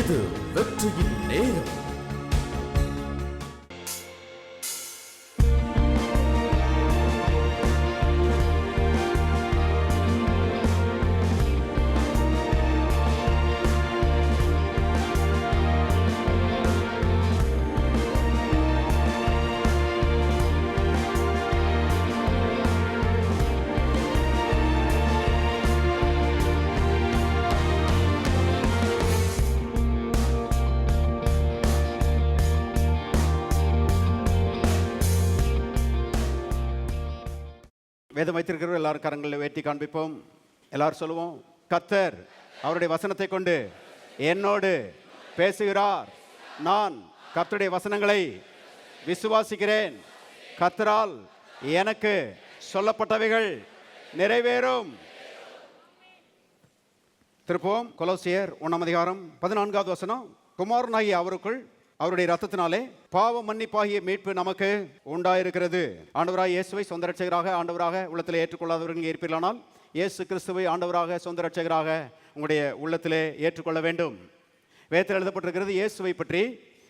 இது வெற்றியின் நேரம். வேதம் வைத்திருக்கிற எல்லாரும் கரங்களில் வேட்டி காண்பிப்போம். எல்லாரும் சொல்லுவோம், கர்த்தர் அவருடைய வசனத்தை கொண்டு என்னோடு பேசுகிறார். நான் கர்த்தருடைய வசனங்களை விசுவாசிக்கிறேன். கர்த்தரால் எனக்கு சொல்லப்பட்டவைகள் நிறைவேறும். திருப்போம் கொலோசியர் 1:14 வசனம். குமாரனாகிய அவருக்குள் அவருடைய ரத்தத்தினாலே பாவ மன்னிப்பாகிய மீட்பு நமக்கு உண்டாயிருக்கிறது. ஆண்டவராக இயேசுவை சொந்த ரட்சகராக ஆண்டவராக உள்ளத்தில் ஏற்றுக்கொள்ளாதவர்கள் இருப்பீர்களானால் இயேசு கிறிஸ்துவை ஆண்டவராக சொந்த ரட்சகராக உங்களுடைய உள்ளத்திலே ஏற்றுக்கொள்ள வேண்டும். வேதத்தில் எழுதப்பட்டிருக்கிறது இயேசுவை பற்றி,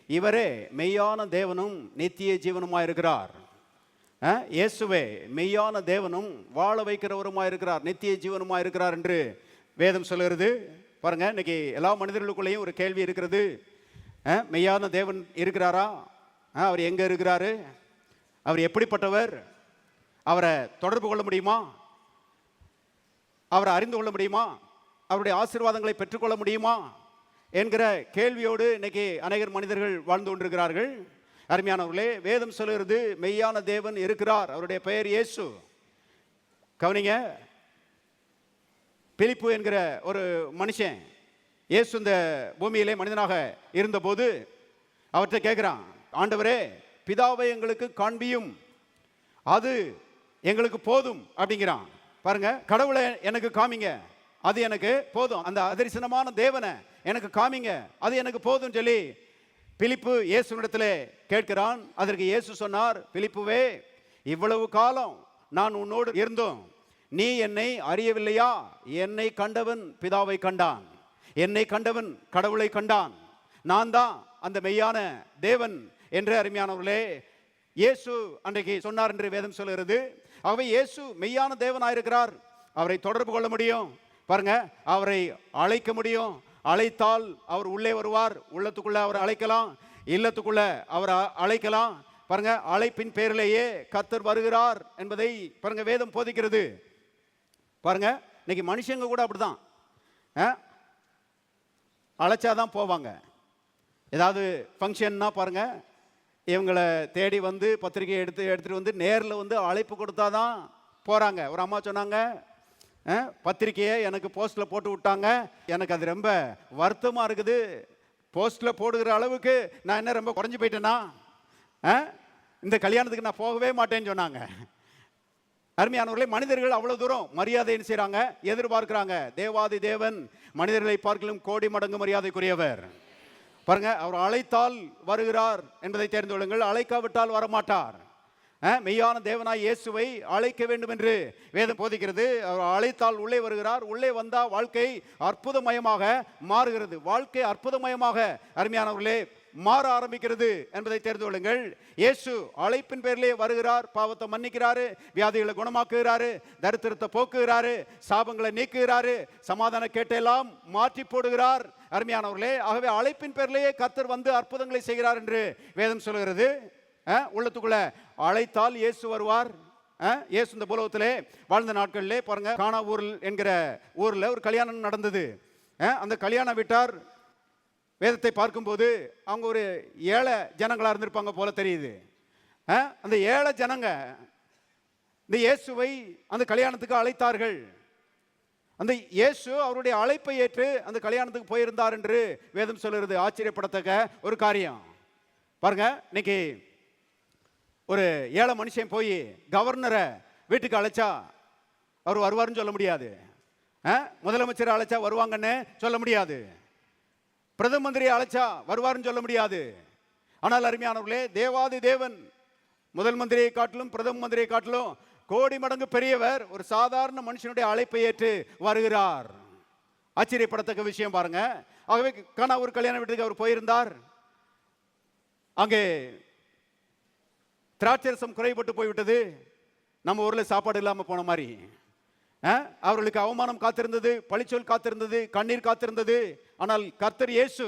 இவரே மெய்யான தேவனும் நித்திய ஜீவனுமாயிருக்கிறார். இயேசுவே மெய்யான தேவனும் வாழ வைக்கிறவருமாயிருக்கிறார், நித்திய ஜீவனுமாயிருக்கிறார் என்று வேதம் சொல்கிறது. பாருங்க, இன்னைக்கு எல்லா மனிதர்களுக்குள்ளேயும் ஒரு கேள்வி இருக்கிறது. மெய்யான தேவன் இருக்கிறாரா? அவர் எங்கே இருக்கிறாரு? அவர் எப்படிப்பட்டவர்? அவரை தொடர்பு கொள்ள முடியுமா? அவரை அறிந்து கொள்ள முடியுமா? அவருடைய ஆசீர்வாதங்களை பெற்றுக்கொள்ள முடியுமா என்கிற கேள்வியோடு இன்னைக்கு அநேகர் மனிதர்கள் வாழ்ந்து கொண்டிருக்கிறார்கள். அருமையானவர்களே, வேதம் சொல்லுகிறது மெய்யான தேவன் இருக்கிறார். அவருடைய பெயர் இயேசு. கவனிங்க, பிலிப்பு என்கிற ஒரு மனுஷன் இயேசு இந்த பூமியிலே மனிதனாக இருந்தபோது அவர்கிட்ட கேட்குறான், ஆண்டவரே பிதாவை எங்களுக்கு காண்பியும், அது எங்களுக்கு போதும் அப்படிங்கிறான். பாருங்க, கடவுளை எனக்கு காமிங்க, அது எனக்கு போதும். அந்த அதரிசனமான தேவனை எனக்கு காமிங்க, அது எனக்கு போதும் சொல்லி பிலிப்பு இயேசுவிடத்திலே கேட்கிறான். அதற்கு இயேசு சொன்னார், பிலிப்புவே, இவ்வளவு காலம் நான் உன்னோடு இருந்தோம், நீ என்னை அறியவில்லையா? என்னை கண்டவன் பிதாவை கண்டான், என்னை கண்டவன் கடவுளை கண்டான், நான் தான் அந்த மெய்யான தேவன் என்று அருமையானவர்களே இயேசு அன்றைக்கு சொன்னார் என்று வேதம் சொல்கிறது. ஆகவே இயேசு மெய்யான தேவனாயிருக்கிறார். அவரை தொடர்பு கொள்ள முடியும். பாருங்க, அவரை அழைக்க முடியும். அழைத்தால் அவர் உள்ளே வருவார். உள்ளத்துக்குள்ள அவர் அழைக்கலாம், இல்லத்துக்குள்ள அவர் அழைக்கலாம். பாருங்க, அழைப்பின் பேரிலேயே கர்த்தர் வருகிறார் என்பதை பாருங்க வேதம் போதிக்கிறது. பாருங்க, இன்னைக்கு மனுஷங்க கூட அப்படிதான், அழைச்சாதான் போவாங்க. ஏதாவது ஃபங்க்ஷன்னா பாருங்க, இவங்களை தேடி வந்து பத்திரிகை எடுத்துட்டு வந்து நேரில் வந்து அழைப்பு கொடுத்தாதான் போகிறாங்க. ஒரு அம்மா சொன்னாங்க, பத்திரிக்கையை எனக்கு போஸ்ட்டில் போட்டு விட்டாங்க, எனக்கு அது ரொம்ப வருத்தமாக இருக்குது. போஸ்ட்டில் போடுகிற அளவுக்கு நான் என்ன ரொம்ப குறைஞ்சி போயிட்டேன்னா, இந்த கல்யாணத்துக்கு நான் போகவே மாட்டேன்னு சொன்னாங்க. அருமையானவர்களே, மனிதர்கள் அவ்வளவு தூரம் மரியாதை செய்கிறாங்க, எதிர்பார்க்கிறாங்க. தேவாதி தேவன் மனிதர்களை பார்க்கலும் கோடி மடங்கு மரியாதைக்குரியவர். பாருங்க, அவர் அழைத்தால் வருகிறார் என்பதை தெரிந்து கொள்ளுங்கள், அழைக்காவிட்டால் வரமாட்டார். மெய்யான தேவனாய் இயேசுவை அழைக்க வேண்டும் என்று வேதம் போதிக்கிறது. அவர் அழைத்தால் உள்ளே வருகிறார். உள்ளே வந்தால் வாழ்க்கை அற்புதமயமாக மாறுகிறது. வாழ்க்கை அற்புதமயமாக அருமையானவர்களே மாற ஆரம்பிக்கிறது என்பதை தெரிந்து கொள்ளுங்கள். இயேசு அழைப்பின் பேரிலே வருகிறார். பாவத்தை மன்னிக்கிறாரு, வியாதிகளை குணமாக்குகிறாரு, தரித்திரத்தை போக்குகிறாரு, சாபங்களை நீக்குகிறாரு, சமாதான கேட்டெல்லாம் மாற்றி போடுகிறார். அருமையானவர்களே, ஆகவே அழைப்பின் பேரிலேயே கர்த்தர் வந்து அற்புதங்களை செய்கிறார் என்று வேதம் சொல்கிறது. உள்ளத்துக்குள்ள அழைத்தால் இயேசு வருவார். இயேசு இந்த பூலோகத்திலே வாழ்ந்த நாட்களிலே பாருங்க, கானா ஊரில் என்கிற ஊரில் ஒரு கல்யாணம் நடந்தது. அந்த கல்யாண வீட்டார் வேதத்தை பார்க்கும்போது அவங்க ஒரு ஏழை ஜனங்களாக இருந்திருப்பாங்க போல தெரியுது. அந்த ஏழை ஜனங்க இந்த இயேசுவை அந்த கல்யாணத்துக்கு அழைத்தார்கள். அந்த இயேசு அவருடைய அழைப்பை ஏற்று அந்த கல்யாணத்துக்கு போயிருந்தார் என்று வேதம் சொல்லுறது. ஆச்சரியப்படத்தக்க ஒரு காரியம். பாருங்க, இன்னைக்கு ஒரு ஏழை மனுஷன் போய் கவர்னரை வீட்டுக்கு அழைச்சா அவர் வருவாருன்னு சொல்ல முடியாது. முதலமைச்சரை அழைச்சா வருவாங்கன்னு சொல்ல முடியாது. பிரதம மந்திரியை அழைச்சா வருவாருன்னு சொல்ல முடியாது. ஆனால் அருமையானவர்களே, தேவாதி தேவன் முதல் மந்திரியை காட்டிலும் பிரதம மந்திரியை காட்டிலும் கோடி மடங்கு பெரியவர். ஒரு சாதாரண மனுஷனுடைய அழைப்பை ஏற்று வருகிறார். ஆச்சரியப்படத்தக்க விஷயம் பாருங்க. ஆகவே கானா ஒரு கல்யாண வீட்டுக்கு அவர் போயிருந்தார். அங்கே திராட்சரசம் குறைபட்டு போய்விட்டது. நம்ம ஊர்ல சாப்பாடு இல்லாம போன மாதிரி அவர்களுக்கு அவமானம் காத்திருந்தது, பழிச்சொல் காத்திருந்தது, கண்ணீர் காத்திருந்தது. ஆனால் கர்த்தர் இயேசு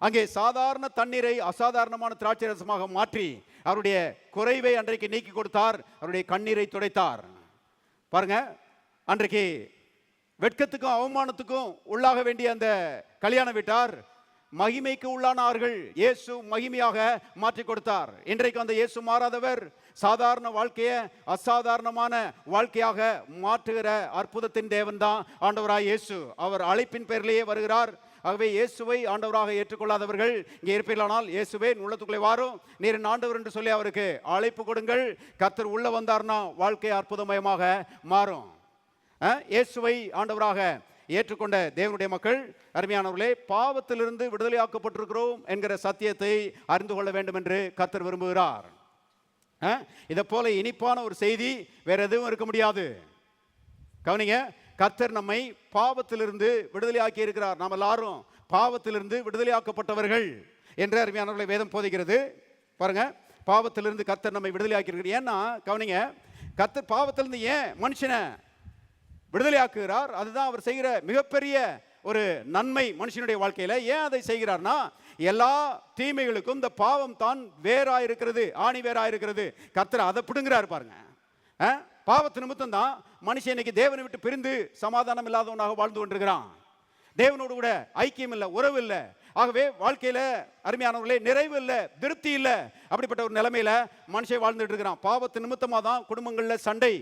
அங்கே சாதாரண தண்ணீரை அசாதாரணமான திராட்சரசமாக மாற்றி அவருடைய குறைவை அன்றைக்கு நீக்கி கொடுத்தார். அவருடைய கண்ணீரை துடைத்தார். பாருங்க, அன்றைக்கு வெட்கத்துக்கும் அவமானத்துக்கும் உள்ளாக வேண்டிய அந்த கல்யாண வீட்டார் மகிமைக்கு உள்ளானார்கள். இயேசு மகிமையாக மாற்றி கொடுத்தார். இன்றைக்கு அந்த இயேசு மாறாதவர் சாதாரண வாழ்க்கையை அசாதாரணமான வாழ்க்கையாக மாற்றுகிற அற்புதத்தின் தேவன் தான் ஆண்டவராய் இயேசு. அவர் அழைப்பின் பேரிலேயே வருகிறார். ஆகவே இயேசுவை ஆண்டவராக ஏற்றுக்கொள்ளாதவர்கள் இங்கே இருப்பீர்களானால், இயேசுவே உள்ளத்துக்குள்ளே வாரும், நீர் என் ஆண்டவர் என்று சொல்லி அவருக்கு அழைப்பு கொடுங்கள். கர்த்தர் உள்ள வந்தார்னா வாழ்க்கை அற்புதமயமாக மாறும். இயேசுவை ஆண்டவராக ஏற்றுக்கொண்ட தேவனுடைய மக்கள், அருமையானவர்களே, பாவத்திலிருந்து விடுதலையாக்கப்பட்டிருக்கிறோம் என்கிற சத்தியத்தை அறிந்து கொள்ள வேண்டும் என்று கர்த்தர் விரும்புகிறார். இதை போல இனிப்பான ஒரு செய்தி வேற எதுவும் இருக்க முடியாது. கவனிங்க, கர்த்தர் நம்மை பாவத்திலிருந்து விடுதலையாக்கி இருக்கிறார். நாம் எல்லாரும் பாவத்திலிருந்து விடுதலையாக்கப்பட்டவர்கள் என்று அருமையானவர்களை வேதம் போதிக்கிறது. பாருங்க, பாவத்திலிருந்து கர்த்தர் நம்மை விடுதலையாக்கி இருக்கிறார். ஏன்னா கவனிங்க, கர்த்தர் பாவத்திலிருந்து ஏன் மனுஷனை விடுதலையாக்குகிறார்? அதுதான் அவர் செய்கிற மிகப்பெரிய ஒரு நன்மை மனுஷனுடைய வாழ்க்கையில. ஏன் அதை செய்கிறார்னா, எல்லா தீமைகளுக்கும் இந்த பாவம் தான் வேறாயிருக்கிறது, ஆணி வேறாயிருக்கிறது. கர்த்தர் அதை பிடுங்குறாரு பாருங்க. பாவத்து நிமித்தம் தான் மனுஷன் இன்னைக்கு தேவனை விட்டு பிரிந்து சமாதானம் இல்லாதவனாக வாழ்ந்து கொண்டிருக்கிறான். தேவனோடு கூட ஐக்கியம் இல்லை, உறவு இல்லை. ஆகவே வாழ்க்கையில அருமையானவர்களே நிறைவு இல்லை, திருப்தி இல்லை. அப்படிப்பட்ட ஒரு நிலைமையில மனுஷன் வாழ்ந்துட்டு இருக்கிறான். பாவத்து நிமித்தமாக தான் குடும்பங்கள்ல சண்டை,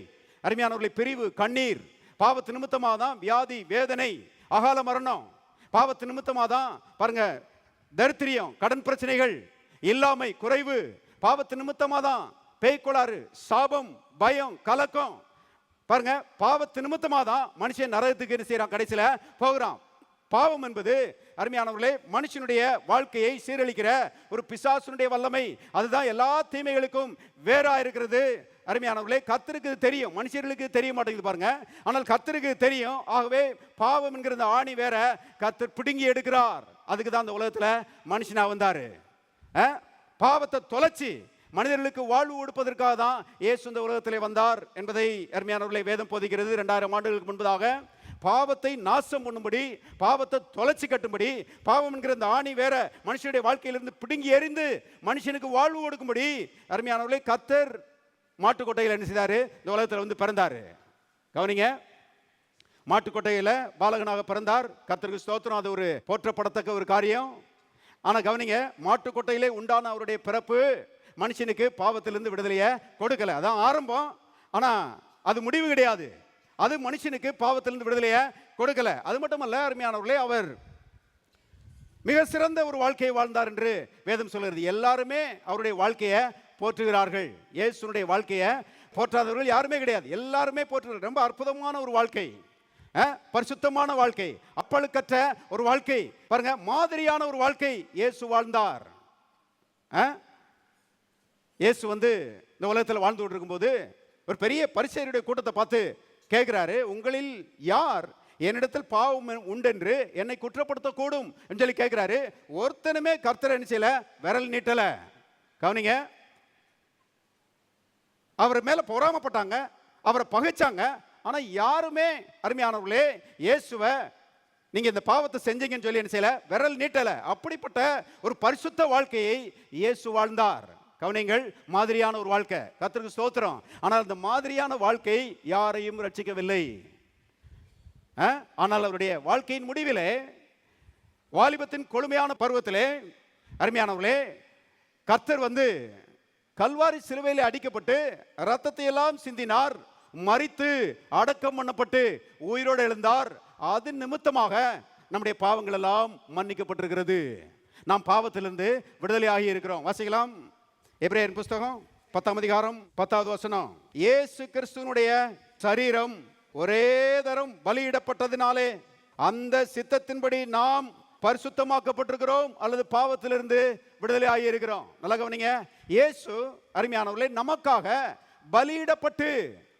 அருமையானவர்களை பிரிவு, கண்ணீர். பாவத்து நிமித்தமாக தான் வியாதி, வேதனை, அகால மரணம். பாவத்து நிமித்தமாக தான் பாருங்க தரித்திரியம், கடன் பிரச்சனைகள், இல்லாமை, குறைவு. பாவத்து நிமித்தமாக தான் பேய்கொளாறு, சாபம், பயம், கலக்கம். பாருங்க, பாவத்து நிமித்தமாக தான் மனுஷன் நரகத்துக்கு என்ன செய்யறான், கடைசியில போகிறான். பாவம் என்பது அருமையானவர்களே மனுஷனுடைய வாழ்க்கையை சீரழிக்கிற ஒரு பிசாசுனுடைய வல்லமை. அதுதான் எல்லா தீமைகளுக்கும் வேறா இருக்கிறது. அருமையானவர்களே, கர்த்தருக்கு தெரியும், மனுஷர்களுக்கு தெரிய மாட்டேங்குது பாருங்க. ஆனால் கர்த்தருக்கு தெரியும். ஆகவே பாவம் என்கிற ஆணி வேற கர்த்தர் பிடுங்கி எடுக்கிறார். அதுக்கு தான் அந்த உலகத்துல மனுஷனா வந்தாரு. பாவத்தை தொலைச்சி மனிதர்களுக்கு வாழ்வு கொடுப்பதற்காக தான் இயேசு இந்த உலகத்திலே வந்தார் என்பதை அருமையானவர்களை வேதம் போதிக்கிறது. 2000 ஆண்டுகளுக்கு முன்பதாக பாவத்தை நாசம் பண்ணும்படி, பாவத்தை தொலைச்சி கட்டும்படி, பாவம் என்கிற இந்த ஆணி வேற மனுஷனுடைய வாழ்க்கையிலிருந்து பிடுங்கி எறிந்து மனுஷனுக்கு வாழ்வு கொடுக்கும்படி அருமையானவர்களை கர்த்தர் மாட்டுக்கொட்டையில் என்ன செய்தாரு, இந்த உலகத்தில் வந்து பிறந்தாரு. கவனிங்க, மாட்டுக்கொட்டையில பாலகனாக பிறந்தார். கர்த்தருக்கு ஸ்தோத்திரம், அது ஒரு போற்றப்படத்தக்க ஒரு காரியம். ஆனா கவனிங்க, மாட்டுக்கொட்டையிலே உண்டான அவருடைய பிறப்பு மனுஷனுக்கு பாவத்திலிருந்து விடுதலையை கொடுக்கல. அதான் ஆரம்பம். ஆனா அது முடிவு கிடையாது. அது மனுஷனுக்கு பாவத்திலிருந்து விடுதலையை கொடுக்கல. அது மட்டுமல்ல அருமையானவர்களே, அவர் மிக சிறந்த ஒரு வாழ்க்கையை வாழ்ந்தார் என்று வேதம் சொல்கிறது. எல்லாருமே அவருடைய வாழ்க்கையை போற்றுகிறார்கள். இயேசுனுடைய வாழ்க்கையை போற்றாதவர்கள் யாருமே கிடையாது. எல்லாருமே போற்றுகிறார்கள். ரொம்ப அற்புதமான ஒரு வாழ்க்கை, பரிசுத்தமான வாழ்க்கை, அப்பழுக்கற்ற ஒரு வாழ்க்கை. பாருங்க, மாதிரியான ஒரு வாழ்க்கை இயேசு வாழ்ந்தார். இயேசு வந்து இந்த உலகத்தில் வாழ்ந்து கொண்டிருக்கும்போது ஒரு பெரிய பரிசேயருடைய கூட்டத்தை பார்த்து கேட்கிறாரு, உங்களில் யார் என்னிடத்தில் பாவம் உண்டென்று என்னை குற்றப்படுத்தக்கூடும் என்று சொல்லி கேட்கிறாரு. ஒருத்தனுமே கர்த்தரை என்ன செய்யல, விரல் நீட்டல. கவனிங்க, அவர் மேல பொறாமப்பட்டாங்க, அவரை பகைச்சாங்க. ஆனா யாருமே அருமையானவர்களே இயேசுவை நீங்க இந்த பாவத்தை செஞ்சீங்கன்னு சொல்லி என்ன செய்யல, விரல் நீட்டல. அப்படிப்பட்ட ஒரு பரிசுத்த வாழ்க்கையை இயேசு வாழ்ந்தார். கவனிங்கள், மாதிரியான ஒரு வாழ்க்கை. கர்த்தருக்கு ஸ்தோத்திரம். ஆனால் இந்த மாதிரியான வாழ்க்கை யாரையும் ரட்சிக்கவில்லை. ஆனால் அவருடைய வாழ்க்கையின் முடிவிலே, வாலிபத்தின் கொழுமையான பருவத்திலே அருமையானவர்களே, கர்த்தர் வந்து கல்வாரி சிலுவையிலே அடிக்கப்பட்டு ரத்தத்தை எல்லாம் சிந்தினார், மரித்து அடக்கம் பண்ணப்பட்டு உயிரோடு எழுந்தார். அது நிமித்தமாக நம்முடைய பாவங்கள் எல்லாம் மன்னிக்கப்பட்டிருக்கிறது. நாம் பாவத்திலிருந்து விடுதலை ஆகி இருக்கிறோம். வாசிக்கலாம், எபிரேயர் புஸ்தகம் 10ஆம் அதிகாரம் 10வது வசனம். இயேசு கிறிஸ்துவினுடைய சரீரம் ஒரே தரம் பலியிடப்பட்டதினாலே அந்த சித்தத்தின்படி நாம் பரிசுத்தமாக்கப்பட்டிருக்கிறோம் அல்லது பாவத்திலிருந்து விடுதலை ஆகி இருக்கிறோம். நல்லா கவனிங்க, இயேசு அருமையானவர்களே நமக்காக பலியிடப்பட்டு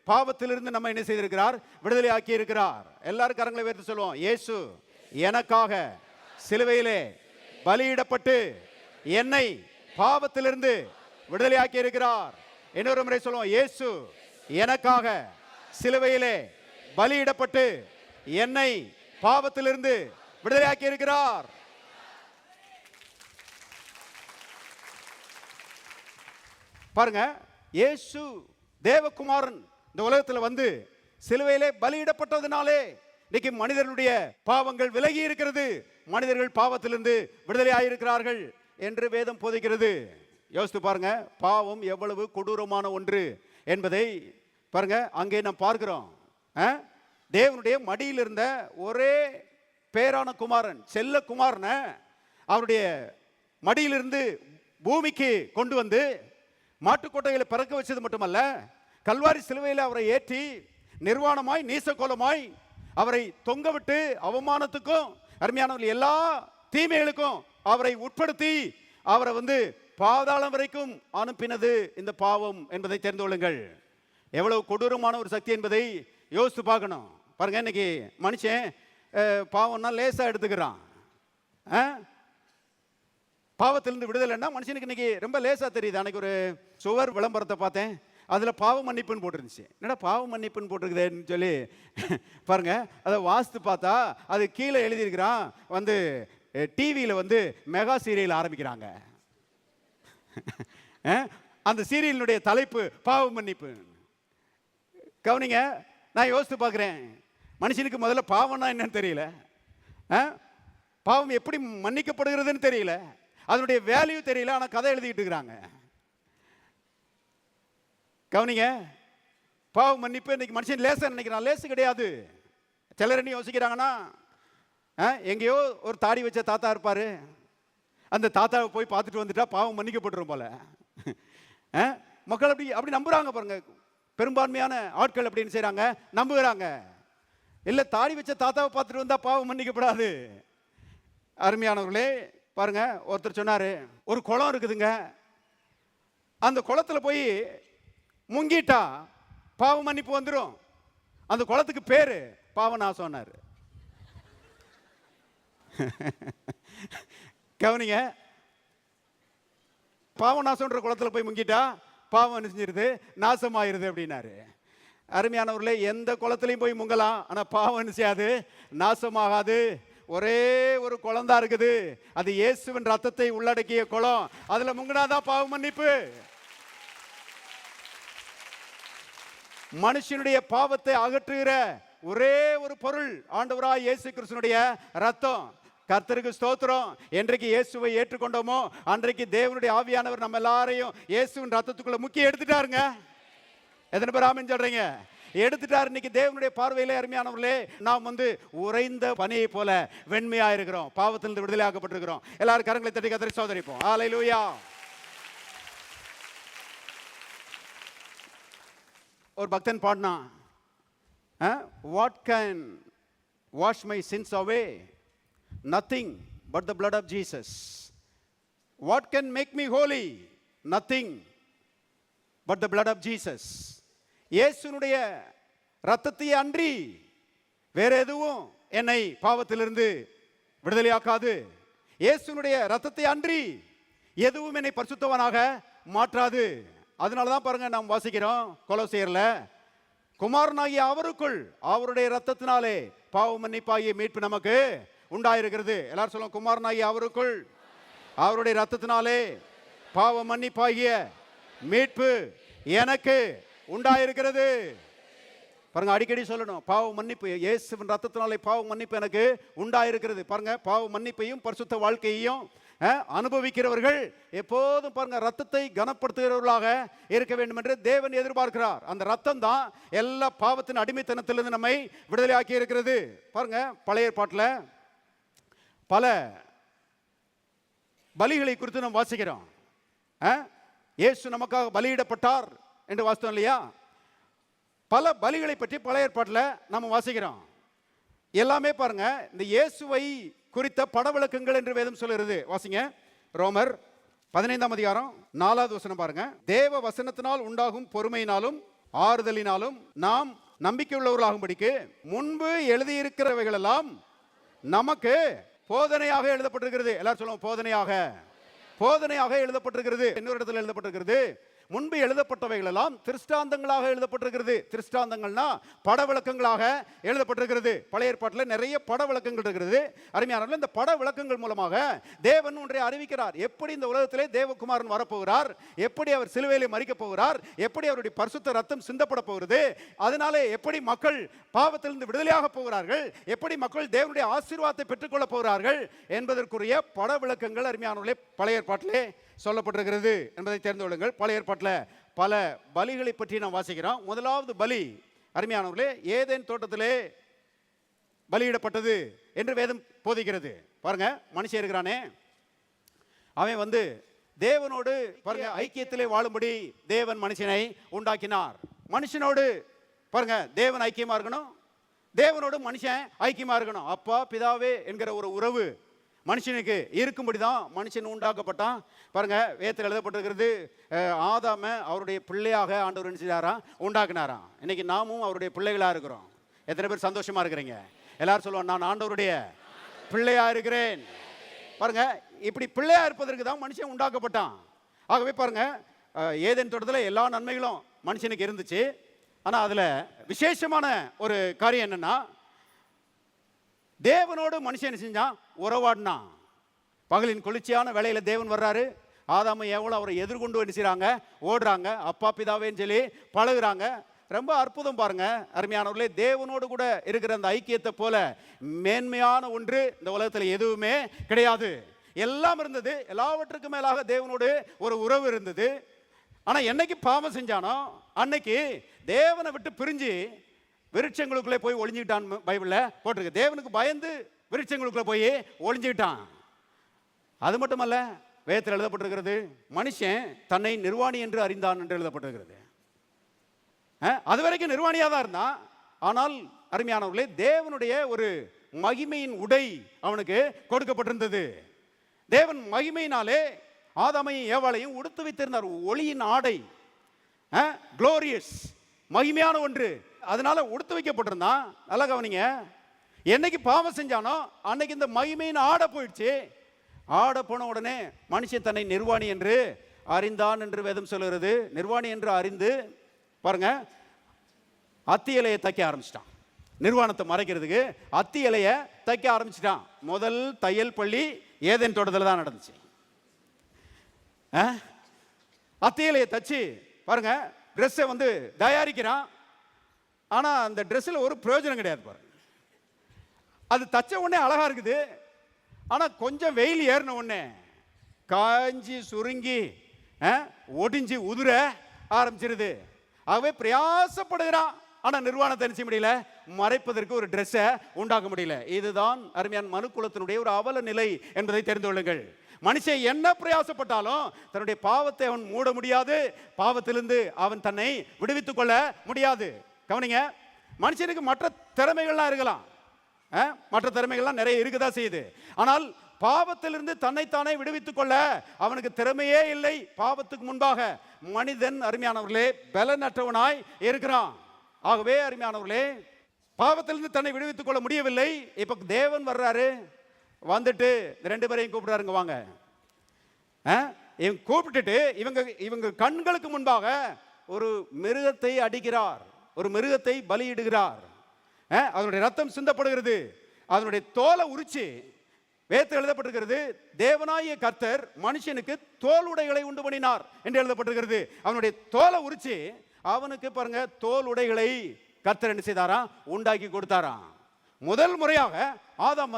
பாவத்திலிருந்து நம்ம என்ன செய்திருக்கிறார், விடுதலை ஆக்கி இருக்கிறார். எல்லாரும் கரங்களை உயர்த்தி சொல்லுவோம், இயேசு எனக்காக சிலுவையிலே பலியிடப்பட்டு என்னை பாவத்திலிருந்து விடுதலையாக்கி இருக்கிறார். இன்னொரு முறை சொல்லுவோம், இயேசு எனக்காக சிலுவையிலே பலியிடப்பட்டு என்னை பாவத்திலிருந்து விடுதலையாக்கி இருக்கிறார். பாருங்க, இயேசு தேவகுமாரன் இந்த உலகத்தில் வந்து சிலுவையிலே பலியிடப்பட்டதுனாலே இன்னைக்கு மனிதர்களுடைய பாவங்கள் விலகி இருக்கிறது, மனிதர்கள் பாவத்திலிருந்து விடுதலையாகி இருக்கிறார்கள் என்று வேதம் போதிக்கிறது. யோசித்து பாருங்க, பாவம் எவ்வளவு கொடூரமான ஒன்று என்பதை பாருங்க. அங்கே நாம் பார்க்கிறோம், தேவனுடைய மடியில் இருந்த ஒரே பேரான குமாரன், செல்ல குமாரனை அவருடைய மடியிலிருந்து பூமிக்கு கொண்டு வந்து மாட்டுக்கொட்டைகளை பறக்க வச்சது மட்டுமல்ல, கல்வாரி சிலுவையில் அவரை ஏற்றி நிர்வாணமாய் நீசக்கோலமாய் அவரை தொங்கவிட்டு அவமானத்துக்கும் அருமையானவர்கள் எல்லா தீமைகளுக்கும் அவரை உட்படுத்தி அவரை வந்து பாதாளம் வரைக்கும் அனுப்பினது இந்த பாவம் என்பதை தெரிந்து கொள்ளுங்கள். எவ்வளவு கொடூரமான ஒரு சக்தி என்பதை யோசித்து பார்க்கணும். பாருங்க, இன்னைக்கு மனுஷன் பாவம்னா லேசா எடுத்துக்கிறான். பாவத்திலிருந்து விடுதலைன்னா மனுஷனுக்கு இன்னைக்கு ரொம்ப லேசா தெரியுது. அன்னைக்கு ஒரு சுவர் விளம்பரத்தை பார்த்தேன், அதில் பாவ மன்னிப்புன்னு போட்டுருந்துச்சு. என்னடா பாவ மன்னிப்புன்னு போட்டிருக்குதுன்னு சொல்லி பாருங்க, அதை வாசித்து பார்த்தா அது கீழே எழுதியிருக்கிறான் வந்து டிவியில் வந்து மெகா சீரியல் ஆரம்பிக்கிறாங்க. அந்த சீரியலினுடைய தலைப்பு பாவ மன்னிப்பு. கவனிங்க, நான் யோசித்து பார்க்குறேன், மனுஷனுக்கு முதல்ல பாவம்னா என்னன்னு தெரியல, பாவம் எப்படி மன்னிக்கப்படுகிறதுன்னு தெரியல, அதனுடைய வேல்யூ தெரியல, ஆனால் கதை எழுதிட்டு இருக்கிறாங்க. கவனிங்க, பாவ மன்னிப்பு இன்னைக்கு மனுஷன் லேசா நினைக்கிறான். லேசு கிடையாது. சிலர் என்ன யோசிக்கிறாங்கன்னா, எங்கேயோ ஒரு தாடி வச்ச தாத்தா இருப்பாரு, அந்த தாத்தாவை போய் பார்த்துட்டு வந்துட்டா பாவம் மன்னிக்கப்பட்டுரும் போல. மக்கள் அப்படி நம்புறாங்க. பாருங்க, பெரும்பான்மையான ஆட்கள் அப்படின்னு செய்யறாங்க, நம்புகிறாங்க. இல்ல, தாடி வச்ச தாத்தாவை பார்த்துட்டு வந்தா பாவம் மன்னிக்கப்படாது. அருமையானவர்களே, பாருங்க, ஒருத்தர் சொன்னாரு, ஒரு குளம் இருக்குதுங்க, அந்த குளத்துல போய் முங்கிட்டா பாவ மன்னிப்பு வந்துடும், அந்த குளத்துக்கு பேரு பாவநாசம் சொன்னாரு. கவனிங்க, பாவநாசம்ன்ற குளத்துல போய் முங்கிட்டா பாவம் செஞ்சிருது, நாசமாயிருது அப்படின்னாரு. அருமையானவர்களே, எந்த குளத்திலையும் போய் முங்கலாம், ஆனா பாவம் செய்யாது, நாசமாகாது. ஒரே ஒரு குளம் தான் இருக்குது, அது இயேசுவின் ரத்தத்தை உள்ளடக்கிய குளம். அதுல முங்கினாதான் பாவ மன்னிப்பு. மனுஷனுடைய பாவத்தை அகற்றுகிற ஒரே ஒரு பொருள் ஆண்டவராய் இயேசு கிறிஸ்துவினுடைய ரத்தம். கர்த்தருக்கு ஸ்தோத்திரம். என்றைக்கு இயேசுவை ஏற்றுக்கொண்டோமோ அன்றைக்கு தேவனுடைய ஆவியானவர் நம்ம எல்லாரையும் இயேசுவின் ரத்தத்துக்குள்ள முக்கிய எடுத்துட்டாருங்க. எத்தனை பேர் ஆமென் சொல்றீங்க? எடுத்துட்டார். இன்னைக்கு தேவனுடைய பார்வையிலே அருமையானவர்களே, நாம் வந்து உறைந்த பனியை போல வெண்மையா இருக்கிறோம், பாவத்திலிருந்து விடுதலை ஆக்கப்பட்டிருக்கிறோம். எல்லாரும் கரங்களை தட்டி கர்த்தரை ஸ்தோத்திரிப்போம். ஹல்லேலூயா. ஒரு பக்தன் பாடினா, what can wash my since away? Nothing but the blood of Jesus. What can make me holy? Nothing but the blood of Jesus. இயேசுனுடைய இரத்தத்தை அன்றி வேற எதுவும் என்னை பாவத்திலிருந்து விடுதலையாக்காது. இயேசுனுடைய இரத்தத்தை அன்றி எதுவும் என்னை பரிசுத்தவனாக மாற்றாது. அதனால தான் பாருங்க, நாம் வாசிக்கிறோம் கொலோசியர்ல, குமாரனாகிய அவருக்குள் அவருடைய இரத்தத்தினாலே பாவ மன்னிப்பாகிய மீட்பு நமக்கு உண்டாயிருக்கிறது. எல்லாரும் சொல்லுங்க, குமாரனாகிய அவருக்குள் அவருடைய இரத்தத்தினாலே பாவ மன்னிப்பாகிய மீட்பு எனக்கு உண்டாயிருக்கிறது. பாருங்க, அடிக்கடி சொல்லணும், பாவ மன்னிப்பு இயேசுவின் இரத்தத்தினாலே பாவ மன்னிப்பு எனக்கு உண்டாயிருக்கிறது. பாருங்க, பாவ மன்னிப்பையும் பரிசுத்த வாழ்க்கையையும் அனுபவிக்கிறவர்கள் எப்போதும் பாருங்க ரத்தத்தை கனப்படுத்துகிறவர்களாக இருக்க வேண்டும் என்று தேவன் எதிர்பார்க்கிறார். அந்த ரத்தம் தான் எல்லா பாவத்தின் அடிமைத்தனத்திலிருந்து நம்மை விடுதலையாக்கி இருக்கிறது. பாருங்க, பழைய ஏற்பாட்டில் பல பலிகளை குறித்து நாம் வாசிக்கிறோம். இயேசு நமக்காக பலியிடப்பட்டார் என்று வாசித்தோம் இல்லையா? பல பலிகளை பற்றி பழைய ஏற்பாட்டில் நம்ம வாசிக்கிறோம். எல்லாமே பாருங்க இந்த இயேசுவை குறித்த படவிளக்கங்கள் என்று வேதம் சொல்லுகிறது. வாசிங்க, ரோமர் 15ஆம் அதிகாரம் 4வது வசனம் பாருங்க. தேவ வசனத்தினால் உண்டாகும் பொறுமையினாலும் ஆறுதலினாலும் நாம் நம்பிக்கை உள்ளவர்களாகும்படிக்கு முன்பு எழுதியிருக்கிறவைகள் எல்லாம் நமக்கு போதனையாக எழுதப்பட்டிருக்கிறது. எல்லாரும் சொல்லுவோம், போதனையாக. போதனையாக எழுதப்பட்டிருக்கிறது. இன்னொரு இடத்துல எழுதப்பட்டிருக்கிறது, முன்பு எழுதப்பட்டவைகள் எல்லாம் திருஷ்டாந்தங்களாக எழுதப்பட்டிருக்கிறது. திருஷ்டாந்தங்கள்னா பட விளக்கங்களாக எழுதப்பட்டிருக்கிறது. பழைய ஏற்பாட்டில் நிறைய பட விளக்கங்கள் இருக்கிறது. அருமையானவர்களே, இந்த பட விளக்கங்கள் மூலமாக தேவன் ஒன்றை அறிவிக்கிறார். எப்படி இந்த உலகத்திலே தேவகுமாரன் வரப்போகிறார், எப்படி அவர் சிலுவையிலே மரிக்கப் போகிறார், எப்படி அவருடைய பரிசுத்த ரத்தம் சிந்தப்பட போகிறது, அதனாலே எப்படி மக்கள் பாவத்திலிருந்து விடுதலையாக போகிறார்கள், எப்படி மக்கள் தேவனுடைய ஆசீர்வாதத்தை பெற்றுக்கொள்ள போகிறார்கள் என்பதற்குரிய பட விளக்கங்கள் அருமையானவர்களே பழைய ஏற்பாட்டிலே சொல்லப்பட்டிருக்கிறது என்பதை தெரிந்து கொள்ளுங்கள். பழைய ஏற்பாட்டில் பல பலிகளை பற்றி நாம் வாசிக்கிறோம். முதலாவது பலி அருமையானவர்களே ஏதேன் தோட்டத்திலே பலியிடப்பட்டது என்று வேதம் போதிக்கிறது. பாருங்க, மனுஷன் இருக்கிறானே, அவன் தேவனோடு பாருங்க ஐக்கியத்திலே வாழும்படி தேவன் மனுஷனை உண்டாக்கினார். மனுஷனோடு பாருங்க தேவன் ஐக்கியமா இருக்கணும், தேவனோடு மனுஷன் ஐக்கியமா இருக்கணும். அப்பா பிதாவே என்கிற ஒரு உறவு மனுஷனுக்கு இருக்கும்படி தான் மனுஷன் உண்டாக்கப்பட்டான். பாருங்க, வேதத்தில் எழுதப்பட்டிருக்கிறது, ஆதாம அவருடைய பிள்ளையாக ஆண்டவர் என்ன செய்தாராம், உண்டாக்குனாராம். இன்னைக்கு நாமும் அவருடைய பிள்ளைகளாக இருக்கிறோம். எத்தனை பேர் சந்தோஷமா இருக்கிறீங்க? எல்லாரும் சொல்லுவாங்க, நான் ஆண்டவருடைய பிள்ளையா இருக்கிறேன். பாருங்க, இப்படி பிள்ளையா இருப்பதற்கு தான் மனுஷன் உண்டாக்கப்பட்டான். ஆகவே பாருங்க, ஏதேன் தோட்டத்தில் எல்லா நன்மைகளும் மனுஷனுக்கு இருந்துச்சு. ஆனால் அதில் விசேஷமான ஒரு காரியம் என்னன்னா, தேவனோடு மனுஷன் செஞ்சான், உறவாடினான். பகலின் குளிர்ச்சியான வேளையில தேவன் வர்றாரு, ஆதாம எவ்வளோ அவரை எதிர்கொண்டு என்ன செய்றாங்க, ஓடுறாங்க, அப்பா பிதாவேன்னு சொல்லி பழகுறாங்க. ரொம்ப அற்புதம் பாருங்க அருமையானவர்களே. தேவனோடு கூட இருக்கிற அந்த ஐக்கியத்தை போல மேன்மையான ஒன்று இந்த உலகத்தில் எதுவுமே கிடையாது. எல்லாம் இருந்தது, எல்லாவற்றுக்கும் மேலாக தேவனோடு ஒரு உறவு இருந்தது. ஆனா என்னைக்கு பாவம் செஞ்சானோ அன்னைக்கு தேவனை விட்டு பிரிஞ்சு விருட்சங்களுக்குள்ளே போய் ஒளிஞ்சுக்கிட்டான். பைபிளில் போட்டிருக்கு, தேவனுக்கு பயந்து விருட்சங்களுக்குள்ளே போய் ஒளிஞ்சுக்கிட்டான். அது மட்டுமல்ல, வேதத்தில் எழுதப்பட்டிருக்கிறது, மனுஷன் தன்னை நிர்வாணி என்று அறிந்தான் என்று எழுதப்பட்டிருக்கிறது. அது வரைக்கும் நிர்வாணியாக தான் இருந்தான். ஆனால் அருமையானவர்களே, தேவனுடைய ஒரு மகிமையின் உடை அவனுக்கு கொடுக்கப்பட்டிருந்தது. தேவன் மகிமையினாலே ஆதாமையும் ஏவாளையும் உடுத்து வைத்திருந்தார். ஒளியின் ஆடை, குளோரியஸ், மகிமையான ஒன்று, அதனால உடுத்து வைக்கப்பட்டிருந்தான். நல்லா கவனிங்க, என்னைக்கு பாவம் செஞ்சானோ அன்னைக்கு இந்த மகிமையின் ஆடை போயிடுச்சு. ஆடை போன உடனே மனுஷன் தன்னை நிர்வாணி என்று அறிந்தான் என்று வேதம் சொல்கிறது. நிர்வாணி என்று அறிந்து பாருங்க, அத்தி இலையை தைக்க ஆரம்பிச்சிட்டான். நிர்வாணத்தை மறைக்கிறதுக்கு அத்தி இலையை தைக்க ஆரம்பிச்சிட்டான். முதல் தையல் பள்ளி ஏதேன் தோட்டத்தில் தான் நடந்துச்சு. அத்தி இலையை தச்சு பாருங்க ட்ரெஸ்ஸை தயாரிக்கிறான். ஆனால் அந்த ட்ரெஸ்ஸில் ஒரு பிரயோஜனம் கிடையாது. பாருங்க, அது தச்ச உடனே அழகா இருக்குது. ஆனால் கொஞ்சம் வெயில் ஏறின உடனே காஞ்சி சுருங்கி ஒடிஞ்சு உதுர ஆரம்பிச்சிருது. ஆகவே பிரயாசப்படுகிறான். ஆனால் நிர்வாணத்தை நினைச்ச முடியல, மறைப்பதற்கு ஒரு ட்ரெஸ்ஸை உண்டாக்க முடியல. இதுதான் அருமையான மனுக்குலத்தினுடைய ஒரு அவல நிலை என்பதை தெரிந்து கொள்ளுங்கள். மனுஷன் என்ன பிரயாசப்பட்டாலும் தன்னுடைய பாவத்தை அவன் மூட முடியாது, பாவத்திலிருந்து அவன் தன்னை விடுவித்துக் கொள்ள முடியாது. கவனிங்க, மனுஷனுக்கு மற்ற திறமைகள்லாம் இருக்கலாம், மற்ற திறமைகள்லாம் நிறைய இருக்குதான் செய்யுது. ஆனால் பாவத்திலிருந்து தன்னைத்தானே விடுவித்துக் கொள்ள அவனுக்கு திறமையே இல்லை. பாவத்துக்கு முன்பாக மனிதன் அருமையானவர்களே பலனற்றவனாய் இருக்கிறான். ஆகவே அருமையானவர்களே, பாவத்திலிருந்து தன்னை விடுவித்துக் கொள்ள முடியவில்லை. இப்ப தேவன் வர்றாரு, வந்துட்டு ரெண்டு பேரையும் கூப்பிடுறாருங்க, வாங்க. இவங்க கூப்பிட்டுட்டு இவங்க கண்களுக்கு முன்பாக ஒரு மிருகத்தை அடிக்கிறார், ஒரு மிருகத்தை பலியிடுகிறார். அதனுடைய ரத்தம் சிந்தப்படுகிறது. அதனுடைய தோலை உரிச்சு, வேதத்தில் எழுதப்பட்டிருக்கிறது, தேவனாகிய கர்த்தர் மனுஷனுக்கு தோல் உடைகளை உண்டு பண்ணினார் என்று எழுதப்பட்டிருக்கிறது. அவனுடைய தோலை உரிச்சு அவனுக்கு பாருங்க தோல் உடைகளை கர்த்தர் என்ன செய்தாராம், உண்டாக்கி கொடுத்தாராம். முதல் முறையாக ஆதாம்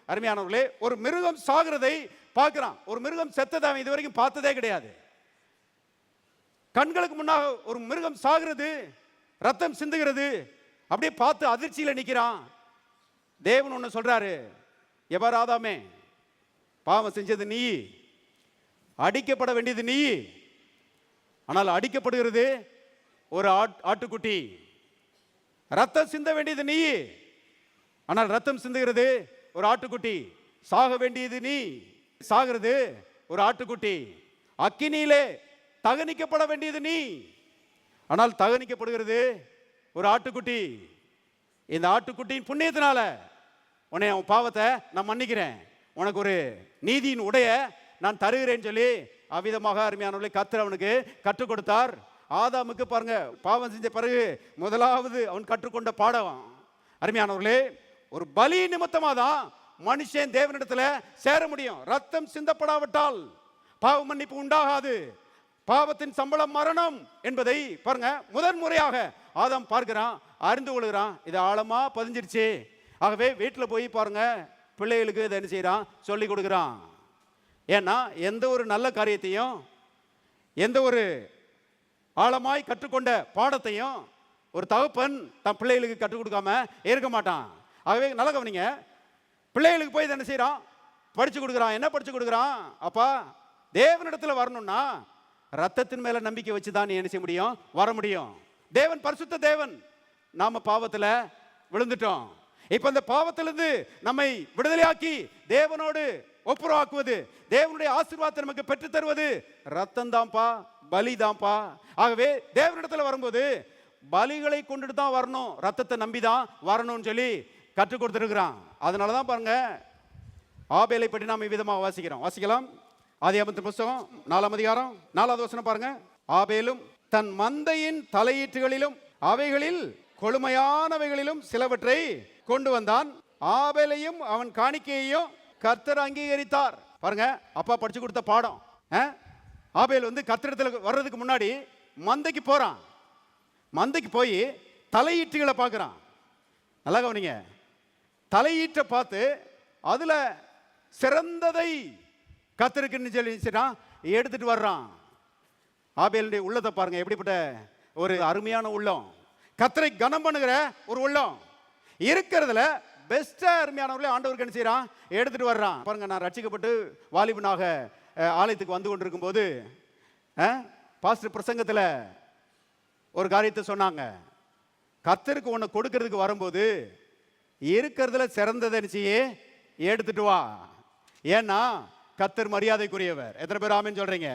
அருமையானவர்களே ஒரு மிருகம் சாகிறதை பார்க்கிறான். ஒரு மிருகம் செத்ததை அவன் இதுவரைக்கும் பார்த்ததே கிடையாது. கண்களுக்கு முன்னாக ஒரு மிருகம் சாகிறது, ரத்தம் சிந்துகிறது, அப்படியே பார்த்து அதிர்ச்சியில் நிற்கிறான். தேவன் ஒன்று சொல்றாரு, எவர் ஆதாமே, பாவம் செஞ்சது நீ, அடிக்கப்பட வேண்டியது நீ, ஆனால் அடிக்கப்படுகிறது ஒரு ஆட்டுக்குட்டி. ரத்தம் சிந்த வேண்டியது நீ, ஆனால் ரத்தம் சிந்துகிறது ஒரு ஆட்டுக்குட்டி. சாக வேண்டியது நீ, சாகிறது ஒரு ஆட்டுக்குட்டி. அக்கினியிலே தகனிக்கப்பட வேண்டியது நீ, ஆனால் தகனிக்கப்படுகிறது ஒரு ஆட்டுக்குட்டி. இந்த ஆட்டுக்குட்டியின் புண்ணியத்தினால உன்னை உன் பாவத்தை நான் மன்னிக்கிறேன், உனக்கு ஒரு நீதியின் உடைய நான் தருகிறேன்னு சொல்லி அவ்விதமாக அருமையானவர்களே கர்த்தர் அவனுக்கு கற்றுக் கொடுத்தார். ஆதாமுக்கு பாருங்க, பாவம் செஞ்ச பிறகு முதலாவது அவன் கற்றுக்கொண்ட பாடம் அருமையானவர்களே, ஒரு பலி நிமித்தமாக தான் மனுஷன் தேவனிடத்துல சேர முடியும். ரத்தம் சிந்தப்படாவிட்டால் பாவ மன்னிப்பு உண்டாகாது. பாவத்தின் சம்பளம் மரணம் என்பதை பாருங்க முதன்முறையாக ஆதாம் பார்க்கிறான், அறிந்து கொள்கிறான். இது ஆழமா பதிஞ்சிருச்சு. ஆகவே வீட்டில் போய் பாருங்க பிள்ளைகளுக்கு இதை என்ன செய்யறான், சொல்லி கொடுக்குறான். ஏன்னா எந்த ஒரு நல்ல காரியத்தையும், எந்த ஒரு ஆழமாய் கற்றுக்கொண்ட பாடத்தையும் ஒரு தகப்பன் தன் பிள்ளைகளுக்கு கற்றுக் கொடுக்காம இருக்க மாட்டான். ஆகவே நல்ல கவனிங்க, பிள்ளைகளுக்கு போய் என்ன செய்யறான், படிச்சு கொடுக்குறான். என்ன படிச்சு கொடுக்குறான்? அப்பா, தேவனிடத்துல வரணும்னா ரத்தத்தின் மேல நம்பிக்கை வச்சுதான் நீ என்ன செய்ய முடியும், வர முடியும். தேவன் பரிசுத்த தேவன், நாம பாவத்துல விழுந்துட்டோம். இப்ப அந்த பாவத்திலிருந்து நம்மை விடுதலையாக்கி தேவனோடு ஒப்புரவாக்குவது, தேவனுடைய ஆசீர்வாதத்தை நமக்கு பெற்று தருவது ரத்தம் தான்ப்பா, பலி தான்ப்பா. ஆகவே தேவனிடத்துல வரும்போது பலிகளை கொண்டுட்டு தான் வரணும், ரத்தத்தை நம்பி தான் வரணும்னு சொல்லி கற்றுக் கொடுத்துருக்கிறான். அதனாலதான் பாருங்க ஆபேலை பற்றி நாம் விதமாக வாசிக்கலாம். ஆதியாகமத்தின் புத்தகம் 4ஆம் அதிகாரம் 4வது வசனம் பாருங்க. ஆபேலும் தன் மந்தையின் தலையீற்றுகளிலும் அவைகளில் கொழுமையானவைகளிலும் சிலவற்றை கொண்டு வந்தான். ஆபேலையும் அவன் காணிக்கையையும் கர்த்தர் அங்கீகரித்தார். பாருங்க, அப்பா படிச்சு கொடுத்த பாடம். ஆபேல் கர்த்தரிடத்தில் வர்றதுக்கு முன்னாடி மந்தைக்கு போறான். மந்தைக்கு போய் தலையீட்டுகளை பார்க்குறான். நல்லா கவனிங்க, தலையீட்டை பார்த்து அதுல சிறந்ததை கர்த்தருக்குன்னு சொல்லி எடுத்துட்டு வர்றான். ஆபேலுடைய உள்ளத்தை பாருங்க, எப்படிப்பட்ட ஒரு அருமையான உள்ளம், கர்த்தரை கனம் பண்ணுகிற ஒரு உள்ளம் இருக்கிறதுல பெஸ்டா அருமையானவர்களே ஆண்டவருக்கு என்ன செய்யறான், எடுத்துட்டு வர்றான். பாருங்க, நான் ரட்சிக்கப்பட்டு வாலிபனாக ஆலயத்துக்கு வந்து கொண்டிருக்கும் போது பாஸ்டர் பிரசங்கத்தில் ஒரு காரியத்தை சொன்னாங்க. கர்த்தருக்கு ஒன்று கொடுக்கறதுக்கு வரும்போது இருக்கிறதுல சிறந்ததை செய்ய எடுத்துட்டு வா. ஏன்னா கர்த்தர் மரியாதைக்குரியவர். எத்தனை பேர் ஆமென் சொல்றீங்க?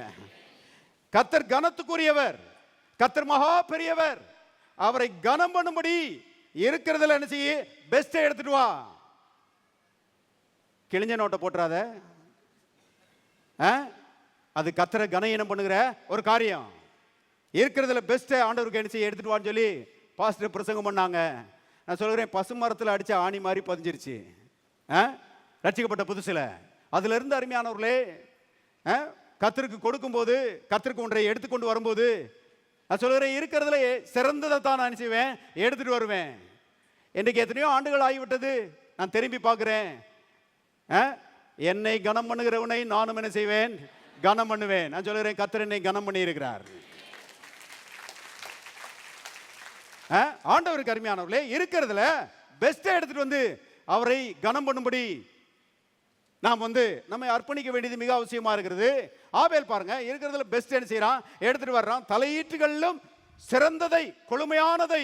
கர்த்தர் கனத்துக்குரியவர், கர்த்தர் மகா பெரியவர். அவரை கனம் பண்ணும்படி இருக்கிறதுல என்ன செய்ய, பெஸ்ட்டை எடுத்துட்டு வா. கிழிஞ்ச நோட்டை போட்டுறாத. அது கர்த்தரை கனயீனம் பண்ணுகிற ஒரு காரியம். இருக்கிறதுல பெஸ்ட்டை ஆண்டவருக்கு என்ன செய்ய எடுத்துட்டு வான்னு சொல்லி பாஸ்டர் பிரசங்கம் பண்ணாங்க. நான் சொல்கிறேன், பசு மரத்தில் அடித்த ஆணி மாதிரி பதிஞ்சிருச்சு ரட்சிக்கப்பட்ட புதுசில். அதுல இருந்து அருமையானவர்களே, கர்த்தருக்கு கொடுக்கும்போது, கர்த்தருக்கு ஒன்றை எடுத்துக்கொண்டு வரும்போது நான் சொல்கிறேன், இருக்கிறதுல சிறந்ததை தான் நான் செய்வேன், எடுத்துட்டு வருவேன். இன்றைக்கு எத்தனையோ ஆண்டுகள் ஆகிவிட்டது, நான் திரும்பி பார்க்குறேன். என்னை கனம் பண்ணுகிறவனை நானும் என்ன செய்வேன், கனம் பண்ணுவேன். நான் சொல்கிறேன், கர்த்தர் என்னை கனம் பண்ணி இருக்கிறார். ஆண்டவருக்கு அருமையானவர்களே, இருக்கிறதுல பெஸ்ட்டை எடுத்துட்டு வந்து அவரை கனம் பண்ணும்படி நாம் நம்மை அர்ப்பணிக்க வேண்டியது மிக அவசியமா இருக்கிறது. ஆபேல் பாருங்க, இருக்கிறதுல பெஸ்ட் என்ன செய்யறான், எடுத்துட்டு வர்றான். தலையீட்டுகளிலும் சிறந்ததை, கொழுமையானதை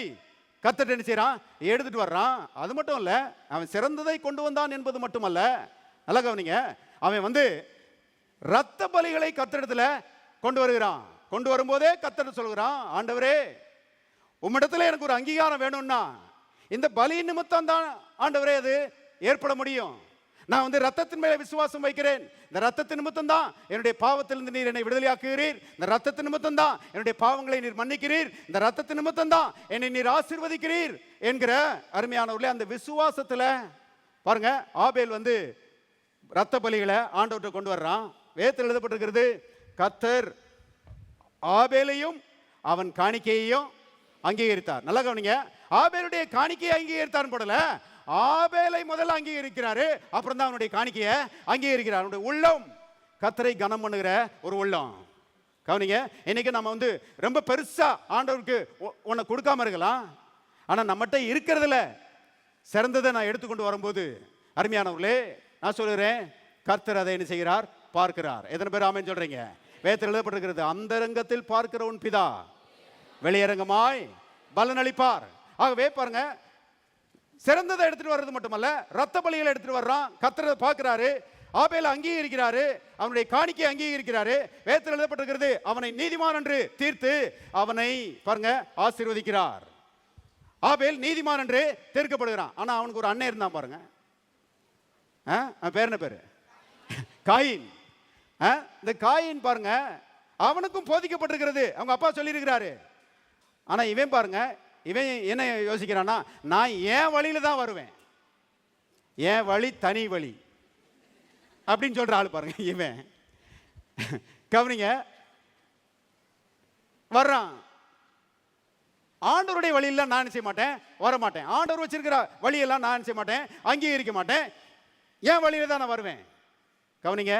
கர்த்தர் என்ன செய்யறான், எடுத்துட்டு வர்றான். அது மட்டும் இல்ல, அவன் சிறந்ததை கொண்டு வந்தான் என்பது மட்டுமல்ல, நல்லா கவனிங்க, அவன் இரத்த பலிகளை கர்த்தரிடத்துல கொண்டு வருகிறான். கொண்டு வரும்போதே கர்த்தர் சொல்கிறான், ஆண்டவரே, உம்மிடத்துல எனக்கு ஒரு அங்கீகாரம் வேணும்னா இந்த பலி நிமித்தம் தான் ஆண்டவரே அது ஏற்பட முடியும். நான் ரத்தத்தின் மேலே விசுவாசம் வைக்கிறேன். இந்த ரத்தத்தின் நிமித்தம் தான் என்னுடைய பாவத்திலிருந்து நீர் என்னை விடுதலையாக்குகிறீர். இந்த ரத்தத்தின் நிமித்தம் தான் என்னுடைய பாவங்களை நீர் மன்னிக்கிறீர். இந்த ரத்தத்தின் நிமித்தம் தான் என்னை நீர் ஆசீர்வதிக்கிறீர் என்கிற அருமையானவர்களே, அந்த விசுவாசத்துல பாருங்க ஆபேல் ரத்த பலிகளை ஆண்டவர்கிட்ட கொண்டு வர்றான். வேதத்தில் எழுதப்பட்டிருக்கிறது, கர்த்தர் ஆபேலையும் அவன் காணிக்கையையும் அங்கீகரித்தார். நல்லா கவனிங்க, ஆபேலுடைய காணிக்கையை அங்கீகரித்தார் போடல, ஆபேலை முதல்ல அங்கீகரிக்கிறாரு, அப்புறம் தான் அவனுடைய காணிக்கையை அங்கீகரிக்கிறார். அவனுடைய உள்ளம் கர்த்தரை கனம் பண்ணுகிற ஒரு உள்ளம். கவனிங்க, இன்னைக்கு நம்ம ரொம்ப பெருசா ஆண்டவருக்கு உன்னை கொடுக்காம இருக்கலாம், ஆனா நம்மகிட்ட இருக்கிறதுல சிறந்ததை நான் எடுத்துக்கொண்டு வரும்போது அருமையானவர்களே, நான் சொல்லுறேன், கர்த்தர் அதை என்ன செய்கிறார், பார்க்கிறார். எத்தனை பேர் ஆமென் சொல்றீங்க? வேதத்தில் எழுதப்பட்டிருக்கிறது, அந்தரங்கத்தில் பார்க்கிற உன் பிதா வெளியரங்கமாய் பலனளிப்பார். ஆகவே பாருங்க, சிறந்ததை எடுத்துட்டு வர்றது மட்டுமல்ல, ரத்த பலிகளை எடுத்துட்டு வர்றான். கர்த்தர் பார்க்கிறாரு, ஆபேலை அங்கீகரிக்கிறாரு, அவனுடைய காணிக்கையை அங்கீகரிக்கிறாரு. வேதத்தில் எழுதப்பட்டிருக்கிறது, அவனை நீதிமான் என்று தீர்த்து அவனை பாருங்க ஆசீர்வதிக்கிறார். ஆபேல் நீதிமான் என்று தீர்க்கப்படுகிறான். ஆனா அவனுக்கு ஒரு அண்ணன் இருந்தான் பாருங்க. அவன் பேர் என்ன பேர்? காயின். இந்த காயின் பாருங்க, அவனுக்கும் போதிக்கப்பட்டிருக்கிறது, அவங்க அப்பா சொல்லியிருக்கிறாரு. ஆனா இவன் பாருங்க, இவன் என்ன யோசிக்கிறான்னா, நான் என் வழியில தான் வருவேன், என் வழி தனி வழி அப்படின்னு சொல்ற ஆள் பாருங்க இவன். கவனிங்க, வர்றான். ஆண்டவருடைய வழியெல்லாம் நான் செய்ய மாட்டேன், வர மாட்டேன். ஆண்டவர் வச்சிருக்கிற வழியெல்லாம் நான் செய்ய மாட்டேன், அங்கீகரிக்க மாட்டேன், என் வழியில தான் நான் வருவேன். கவனிங்க,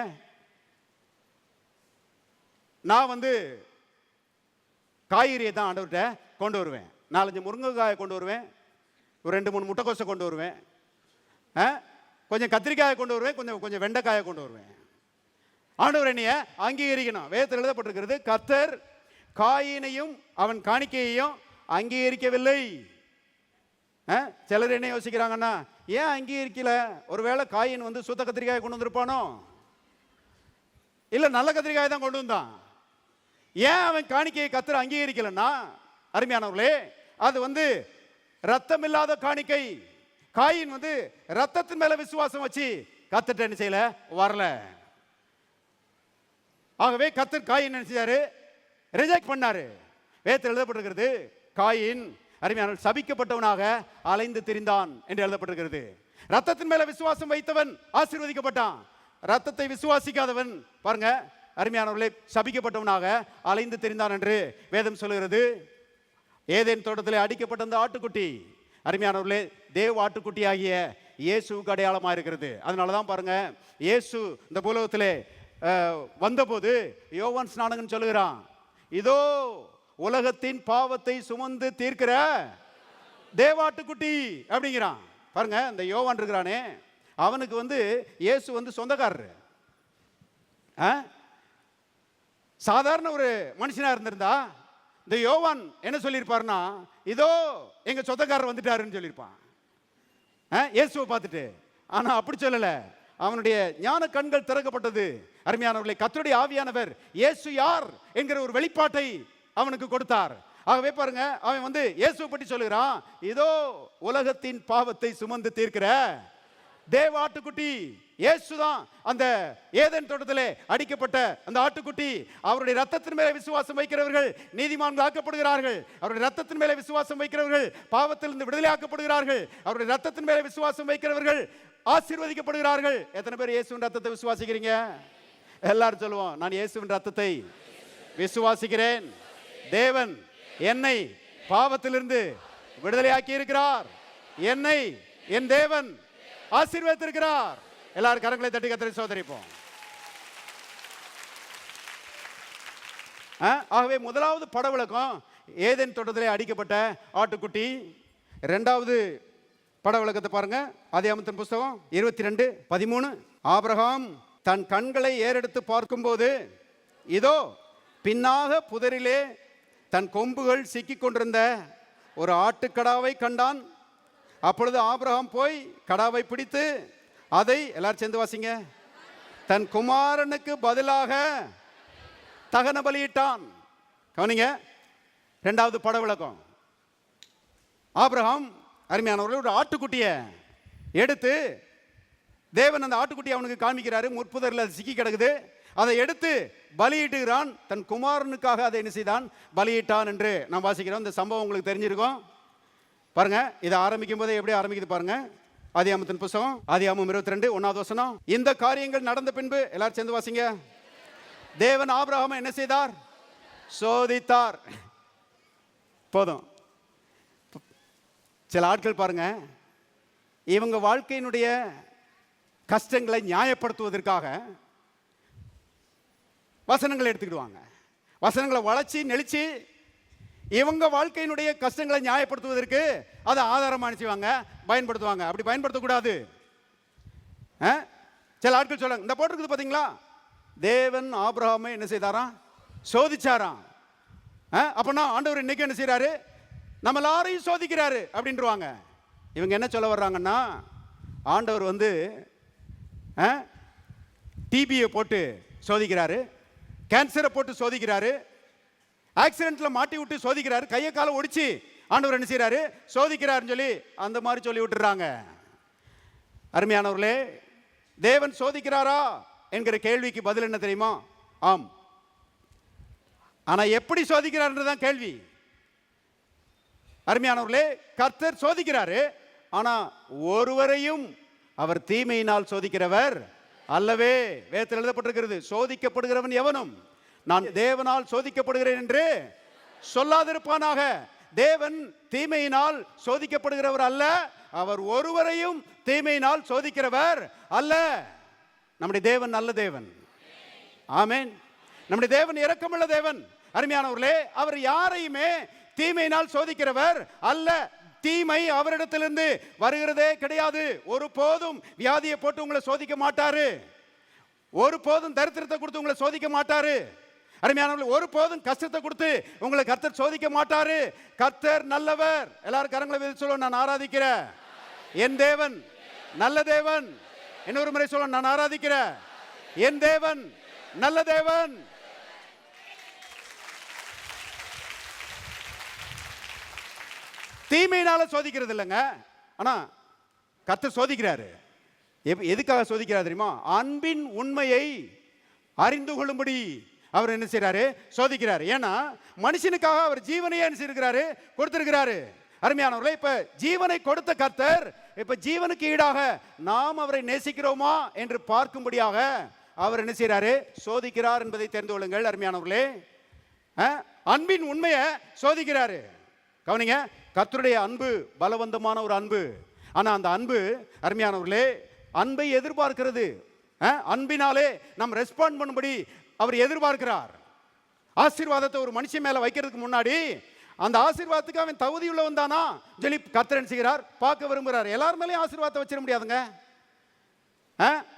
நான் வந்து காய்கறியை தான் ஆண்டவர்கிட்ட கொண்டு வருவேன். 4-5 முருங்கைக்காயை கொண்டு வருவேன், ஒரு 2-3 முட்டைக்கோசை கொண்டு வருவேன், கொஞ்சம் கத்திரிக்காயை கொண்டு வருவேன், கொஞ்சம் வெண்டைக்காயை கொண்டு வருவேன். ஆண்டவர் என்னைய அங்கீகரிக்கணும். வேதத்தில் எழுதப்பட்டிருக்கிறது, கர்த்தர் காயினையும் அவன் காணிக்கையையும் அங்கீகரிக்கவில்லை. சிலர் என்ன யோசிக்கிறாங்கன்னா, ஏன் அங்கீகரிக்கல? ஒருவேளை காயின் வந்து சுத்த கத்திரிக்காயை கொண்டு வந்திருப்பானோ, இல்ல நல்ல கத்திரிக்காயை தான் கொண்டு வந்தான். ஏன் அவன் காணிக்கையை கர்த்தர் அங்கீகரிக்கலன்னா, அருமையானவர்களே, அது வந்து ரத்தம் இல்லாத காணிக்கை. காயின் வந்து ரத்தத்தின் மேல விசுவாசம் வச்சு கர்த்தர்ட்ட என்ன செய்யல, வரல. ஆகவே கர்த்தர் காயின் என்ன செய்யாரு, ரிஜெக்ட் பண்ணாரு. வேதத்தில் எழுதப்பட்டிருக்கிறது, காயின் அருமையான சபிக்கப்பட்டவனாக அலைந்து திரிந்தான் என்று எழுதப்பட்டிருக்கிறது. ரத்தத்தின் மேல விசுவாசம் வைத்தவன் ஆசீர்வதிக்கப்பட்டான், ரத்தத்தை விசுவாசிக்காதவன் பாருங்க அருமையானவர்களே சபிக்கப்பட்டவனாக அலைந்து திரிந்தான் என்று வேதம் சொல்லுகிறது. ஏதேன் தோட்டத்திலே அடிக்கப்பட்ட அந்த ஆட்டுக்குட்டி அருமையானவர்களே தேவ ஆட்டுக்குட்டி ஆகிய இயேசுவுக்கு அடையாளமாக இருக்கிறது. அதனாலதான் பாருங்க, இயேசு இந்த பூலோகத்திலே வந்தபோது யோவான் ஸ்நானகன் சொல்லுகிறான், இதோ உலகத்தின் பாவத்தை சுமந்து தீர்க்கிற தேவாட்டுக்குட்டி அப்படிங்கிறான். பாருங்க, இந்த யோவான் இருக்கிறானே, அவனுக்கு வந்து இயேசு வந்து சொந்தக்காரரு. சாதாரண ஒரு மனுஷனா இருந்திருந்தா இந்த யோவான் என்ன சொல்லியிருப்பாருன்னா, இதோ எங்க சொந்தக்காரர் வந்துட்டாருன்னு சொல்லியிருப்பான் இயேசுவை பார்த்துட்டு. ஆனா அப்படி சொல்லல, அவனுடைய ஞான கண்கள் திறக்கப்பட்டது. அருமையானவர்களே, கர்த்தருடைய ஆவியானவர் இயேசு யார் என்கிற ஒரு வெளிப்பாட்டை அவனுக்கு கொடுத்தார். ஆகவே பாருங்க, அவன் வந்து இயேசுவை பற்றி சொல்லுகிறான், இதோ உலகத்தின் பாவத்தை சுமந்து தீர்க்கிற தேவ ஆட்டுக்குட்டி. இயேசுதான் அந்த ஏதேன் தோட்டத்திலே அடிக்கப்பட்ட அந்த ஆட்டுக்குட்டி. அவருடைய ரத்தத்தின் மேலே விசுவாசம் வைக்கிறவர்கள் நீதிமான்கள் ஆக்கப்படுகிறார்கள். அவருடைய ரத்தத்தின் மேலே விசுவாசம் வைக்கிறவர்கள் பாவத்திலிருந்து விடுதலை ஆக்கப்படுகிறார்கள். அவருடைய ரத்தத்தின் மேலே விசுவாசம் வைக்கிறவர்கள் ஆசீர்வதிக்கப்படுகிறார்கள். எத்தனை பேர் இயேசுவின் ரத்தத்தை விசுவாசிக்கிறீங்க? எல்லாரும் சொல்லுவோம், நான் இயேசுவின் ரத்தத்தை விசுவாசிக்கிறேன். தேவன் என்னை பாவத்திலிருந்து விடுதலையாக்கி இருக்கிறார். என்னை என் தேவன் ஆசீர்வதித்திருக்கிறார். எல்லாரும் கரங்களை தட்டி கர்த்தரை சோதரிப்போம். ஆகவே முதலாவது பட விளக்கம் ஏதேன் தோட்டத்திலே அடிக்கப்பட்ட ஆட்டுக்குட்டி. இரண்டாவது பட விளக்கத்தை பாருங்க, ஆதியாகமத்தின் புஸ்தகம் 22:13. ஆபிரகாம் தன் கண்களை ஏறெடுத்து பார்க்கும்போது இதோ பின்னாக புதரிலே தன் கொம்புகள் சிக்கிக் கொண்டிருந்த ஒரு ஆட்டுக்கடாவை கண்டான். அப்பொழுது ஆபிரகாம் போய் கடாவை பிடித்து அதை, எல்லாரும் சேர்ந்து வாசிங்க, தன் குமாரனுக்கு பதிலாக தகன பலியிட்டான். கவனிங்க, இரண்டாவது பட விளக்கம். ஆபிரகாம் அருமையானவர்கள் ஒரு ஆட்டுக்குட்டியை எடுத்து, தேவன் அந்த ஆட்டுக்குட்டியை அவனுக்கு காண்பிக்கிறாரு, முற்புதரில் அது சிக்கி கிடக்குது, அதை எடுத்து பலியிட்டுகிறான். தன் குமாரனுக்காக அதை என்ன செய்தான், பலியிட்டான் என்று நாம் வாசிக்கிறோம். இந்த சம்பவம் உங்களுக்கு தெரிஞ்சிருக்கும். பாருங்க, இதை ஆரம்பிக்கும் போதே எப்படி ஆரம்பிக்குது பாருங்க. ஆதியாகமத்தின் புஸ்தகம் ஆதியாகமம் 22:1 வசனம். இந்த காரியங்கள் நடந்த பின்பு, எல்லாரும் சேர்ந்து வாசிங்க, தேவன் ஆபிரகாமை என்ன செய்தார், சோதித்தார். போதும். சில ஆட்கள் பாருங்க, இவங்க வாழ்க்கையினுடைய கஷ்டங்களை நியாயப்படுத்துவதற்காக வசனங்களை எடுத்துக்கிடுவாங்க. வசனங்களை வளைச்சி நெளிச்சு இவங்க வாழ்க்கையினுடைய கஷ்டங்களை நியாயப்படுத்துவதற்கு அதை ஆதாரமாக நினைச்சுவாங்க, பயன்படுத்துவாங்க. அப்படி பயன்படுத்தக்கூடாது. சில ஆட்கள் சொல்றாங்க, இந்த போட்டிருக்குது பார்த்தீங்களா, தேவன் ஆபிரகாமை என்ன செய்தாராம், சோதிச்சாராம். அப்பனா ஆண்டவர் இன்னைக்கு என்ன செய்யறாரு, நம்ம எல்லாரையும் சோதிக்கிறாரு அப்படின்றாங்க. இவங்க என்ன சொல்ல வர்றாங்கன்னா, ஆண்டவர் வந்து டிபியை போட்டு சோதிக்கிறாரு, கேன்சரை போட்டு சோதிக்கிறாரு, ஆக்சிடென்ட்ல மாட்டி விட்டு சோதிக்கிறாரு, கையை காலை ஒடிச்சு ஆண்டவர் என்ன செய்யறாரு, சோதிக்கிறாருன்னு சொல்லி அந்த மாதிரி சொல்லி விட்டுறாங்க. அருமையானவர்களே, தேவன் சோதிக்கிறாரா என்கிற கேள்விக்கு பதில் என்ன தெரியுமா? ஆம். ஆனா எப்படி சோதிக்கிறார்ன்றதான் கேள்வி. அருமையானவர்களே, கர்த்தர் சோதிக்கிறாரு, ஆனா ஒருவரையும் அவர் தீமையினால் சோதிக்கிறவர் அல்லவே. வேதத்தில் எழுதப்பட்டிருக்கிறது, சோதிக்கப்படுகிறவன் எவனும் நான் தேவனால் சோதிக்கப்படுகிறேன் என்று சொல்லாதிருப்பானாக. தேவன் தீமையினால் சோதிக்கப்படுகிறவர் அல்ல, அவர் ஒருவரையும் தீமையினால் சோதிக்கிறவர் அல்ல. நம்முடைய தேவன் நல்ல தேவன். ஆமென். நம்முடைய தேவன் இரக்கமுள்ள தேவன். அருமையானவர்களே, அவர் யாரையுமே தீமையினால் சோதிக்கிறவர் அல்ல. தீமை அவரிடத்திலிருந்து வருகிறதே கிடையாது. ஒரு போதும் வியாதியை போட்டு உங்களை சோதிக்க மாட்டாரு. ஒரு போதும் தரித்திரத்தை கொடுத்து உங்களை சோதிக்க மாட்டாரு. அருமையானவர்களே, ஒரு போதும் கஷ்டத்தை கொடுத்து உங்களை கர்த்தர் சோதிக்க மாட்டாரு. கர்த்தர் நல்லவர். எல்லாரும் கரங்களை விரித்து சொல்லுவோம், நான் ஆராதிக்கிறேன் என் தேவன் நல்ல தேவன். இன்னொரு முறை சொல்லுவோம், நான் ஆராதிக்கிறேன் என் தேவன் நல்ல தேவன். தீமையினால சோதிக்கிறது இல்லைங்க, ஆனா கர்த்தர் சோதிக்கிறாரு. எதுக்காக சோதிக்கிறார் தெரியுமா? அன்பின் உண்மையை அறிந்து கொள்ளும்படி அவர் என்ன செய்யறாரு? சோதிக்கிறார். ஏன்னா மனுஷனுக்காக அவர் ஜீவனையே என்ன செய்திருக்கிறாரு? கொடுத்திருக்கிறாரு. அருமையானவர்களே, இப்ப ஜீவனை கொடுத்த கர்த்தர் இப்ப ஜீவனுக்கு ஈடாக நாம் அவரை நேசிக்கிறோமா என்று பார்க்கும்படியாக அவர் என்ன செய்யறாரு? சோதிக்கிறார் என்பதை தெரிந்து கொள்ளுங்கள். அருமையானவர்களே, அன்பின் உண்மையை சோதிக்கிறாரு. கவனிங்க, கர்த்தருடைய அன்பு பலவந்தமான ஒரு அன்பு. ஆனா அந்த அன்பு, அருமையானவர்களே, அன்பை எதிர்பார்க்கிறது. அன்பினாலே நாம் ரெஸ்பாண்ட் பண்ணும்படி அவர் எதிர்பார்க்கிறார். ஆசீர்வாதத்தை ஒரு மனுஷன் மேல வைக்கிறதுக்கு முன்னாடி அந்த ஆசீர்வாதத்துக்கு அவன் தகுதி உள்ளவன் தானா சொல்லி கர்த்தர் என்ன செய்கிறார்? பார்க்க விரும்புகிறார். எல்லார் மேலேயும் ஆசீர்வாதத்தை வச்சிட முடியாதுங்க.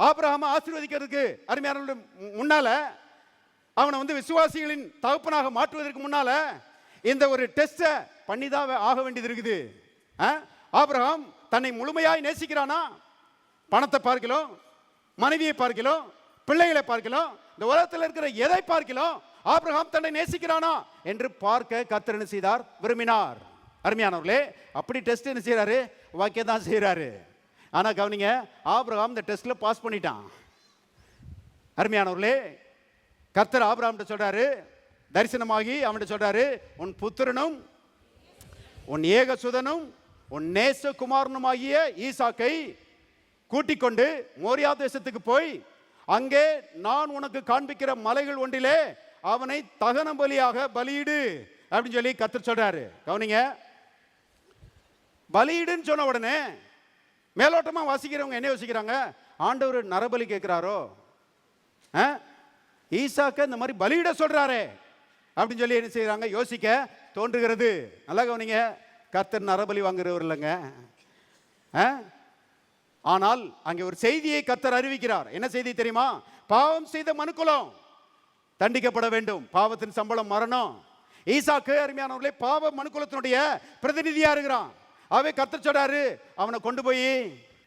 ஆபிரகாமை ஆசீர்வதிக்கிறதுக்கு அருமையான முன்னால அவனை வந்து விசுவாசிகளின் தகப்பனாக மாற்றுவதற்கு முன்னால இந்த ஒரு டெஸ்ட பண்ணி தான் ஆக வேண்டியது இருக்குது. ஆபிரகாம் தன்னை முழுமையாய் நேசிக்கிறானா? பணத்தை பார்க்கலாம், மனைவியை பார்க்கலாம், பிள்ளைகளை பார்க்கலாம், இந்த உலகத்தில் இருக்கிற எதை பார்க்கலாம், ஆபிரகாம் தன்னை நேசிக்கிறானா என்று பார்க்க கர்த்தர் என்ன செய்தார்? விரும்பினார். அருமையானவர்களே, அப்படி டெஸ்ட் என்ன செய்யறாரு? வாக்கிய தான் செய்யறாரு. ஆனா கவனிங்க, ஆபிரகாம் இந்த டெஸ்ட்ல பாஸ் பண்ணிட்டான். அருமையானவர்களே, கர்த்தர் ஆபிரகாம் சொல்றாரு, தரிசனமாகி அவன் சொல்றாரு, உன் புத்திரனும் உன் ஏகசுதனும் உன் நேசகுமாரனுமாகிய ஈசாக்கை கூட்டிக் கொண்டு மோரியா தேசத்துக்கு போய் அங்கே நான் உனக்கு காண்பிக்கிற மலைகள் ஒன்றிலே அவனை தகன பலியாக பலியிடு அப்படின்னு சொல்லி கர்த்தர் சொல்றாரு. கவனிங்க, பலியிடுன்னு சொன்ன உடனே மேலோட்டமா வாசிக்கிறவங்க என்ன யோசிக்கிறாங்க? ஆண்டவர் நரபலி கேட்கிறாரோ, ஈசாக்க இந்த மாதிரி பலியிட சொல்றாரே அப்படின்னு சொல்லி என்ன செய்யறாங்க? யோசிக்க தோன்றுகிறது. நல்லா கவனிங்க, கர்த்தர் நரபலி வாங்குறவர் இல்லைங்க. ஆனால் அங்கே ஒரு செய்தியை கர்த்தர் அறிவிக்கிறார். என்ன செய்தி தெரியுமா? பாவம் செய்த மனுக்குலம் தண்டிக்கப்பட வேண்டும், பாவத்தின் சம்பளம் மரணம். ஈசாக்கு, அருமையானவர்களே, பாவ மனுக்குலத்தினுடைய பிரதிநிதியா இருக்கிறான். அவை கர்த்தர் சொல்றாரு, அவனை கொண்டு போய்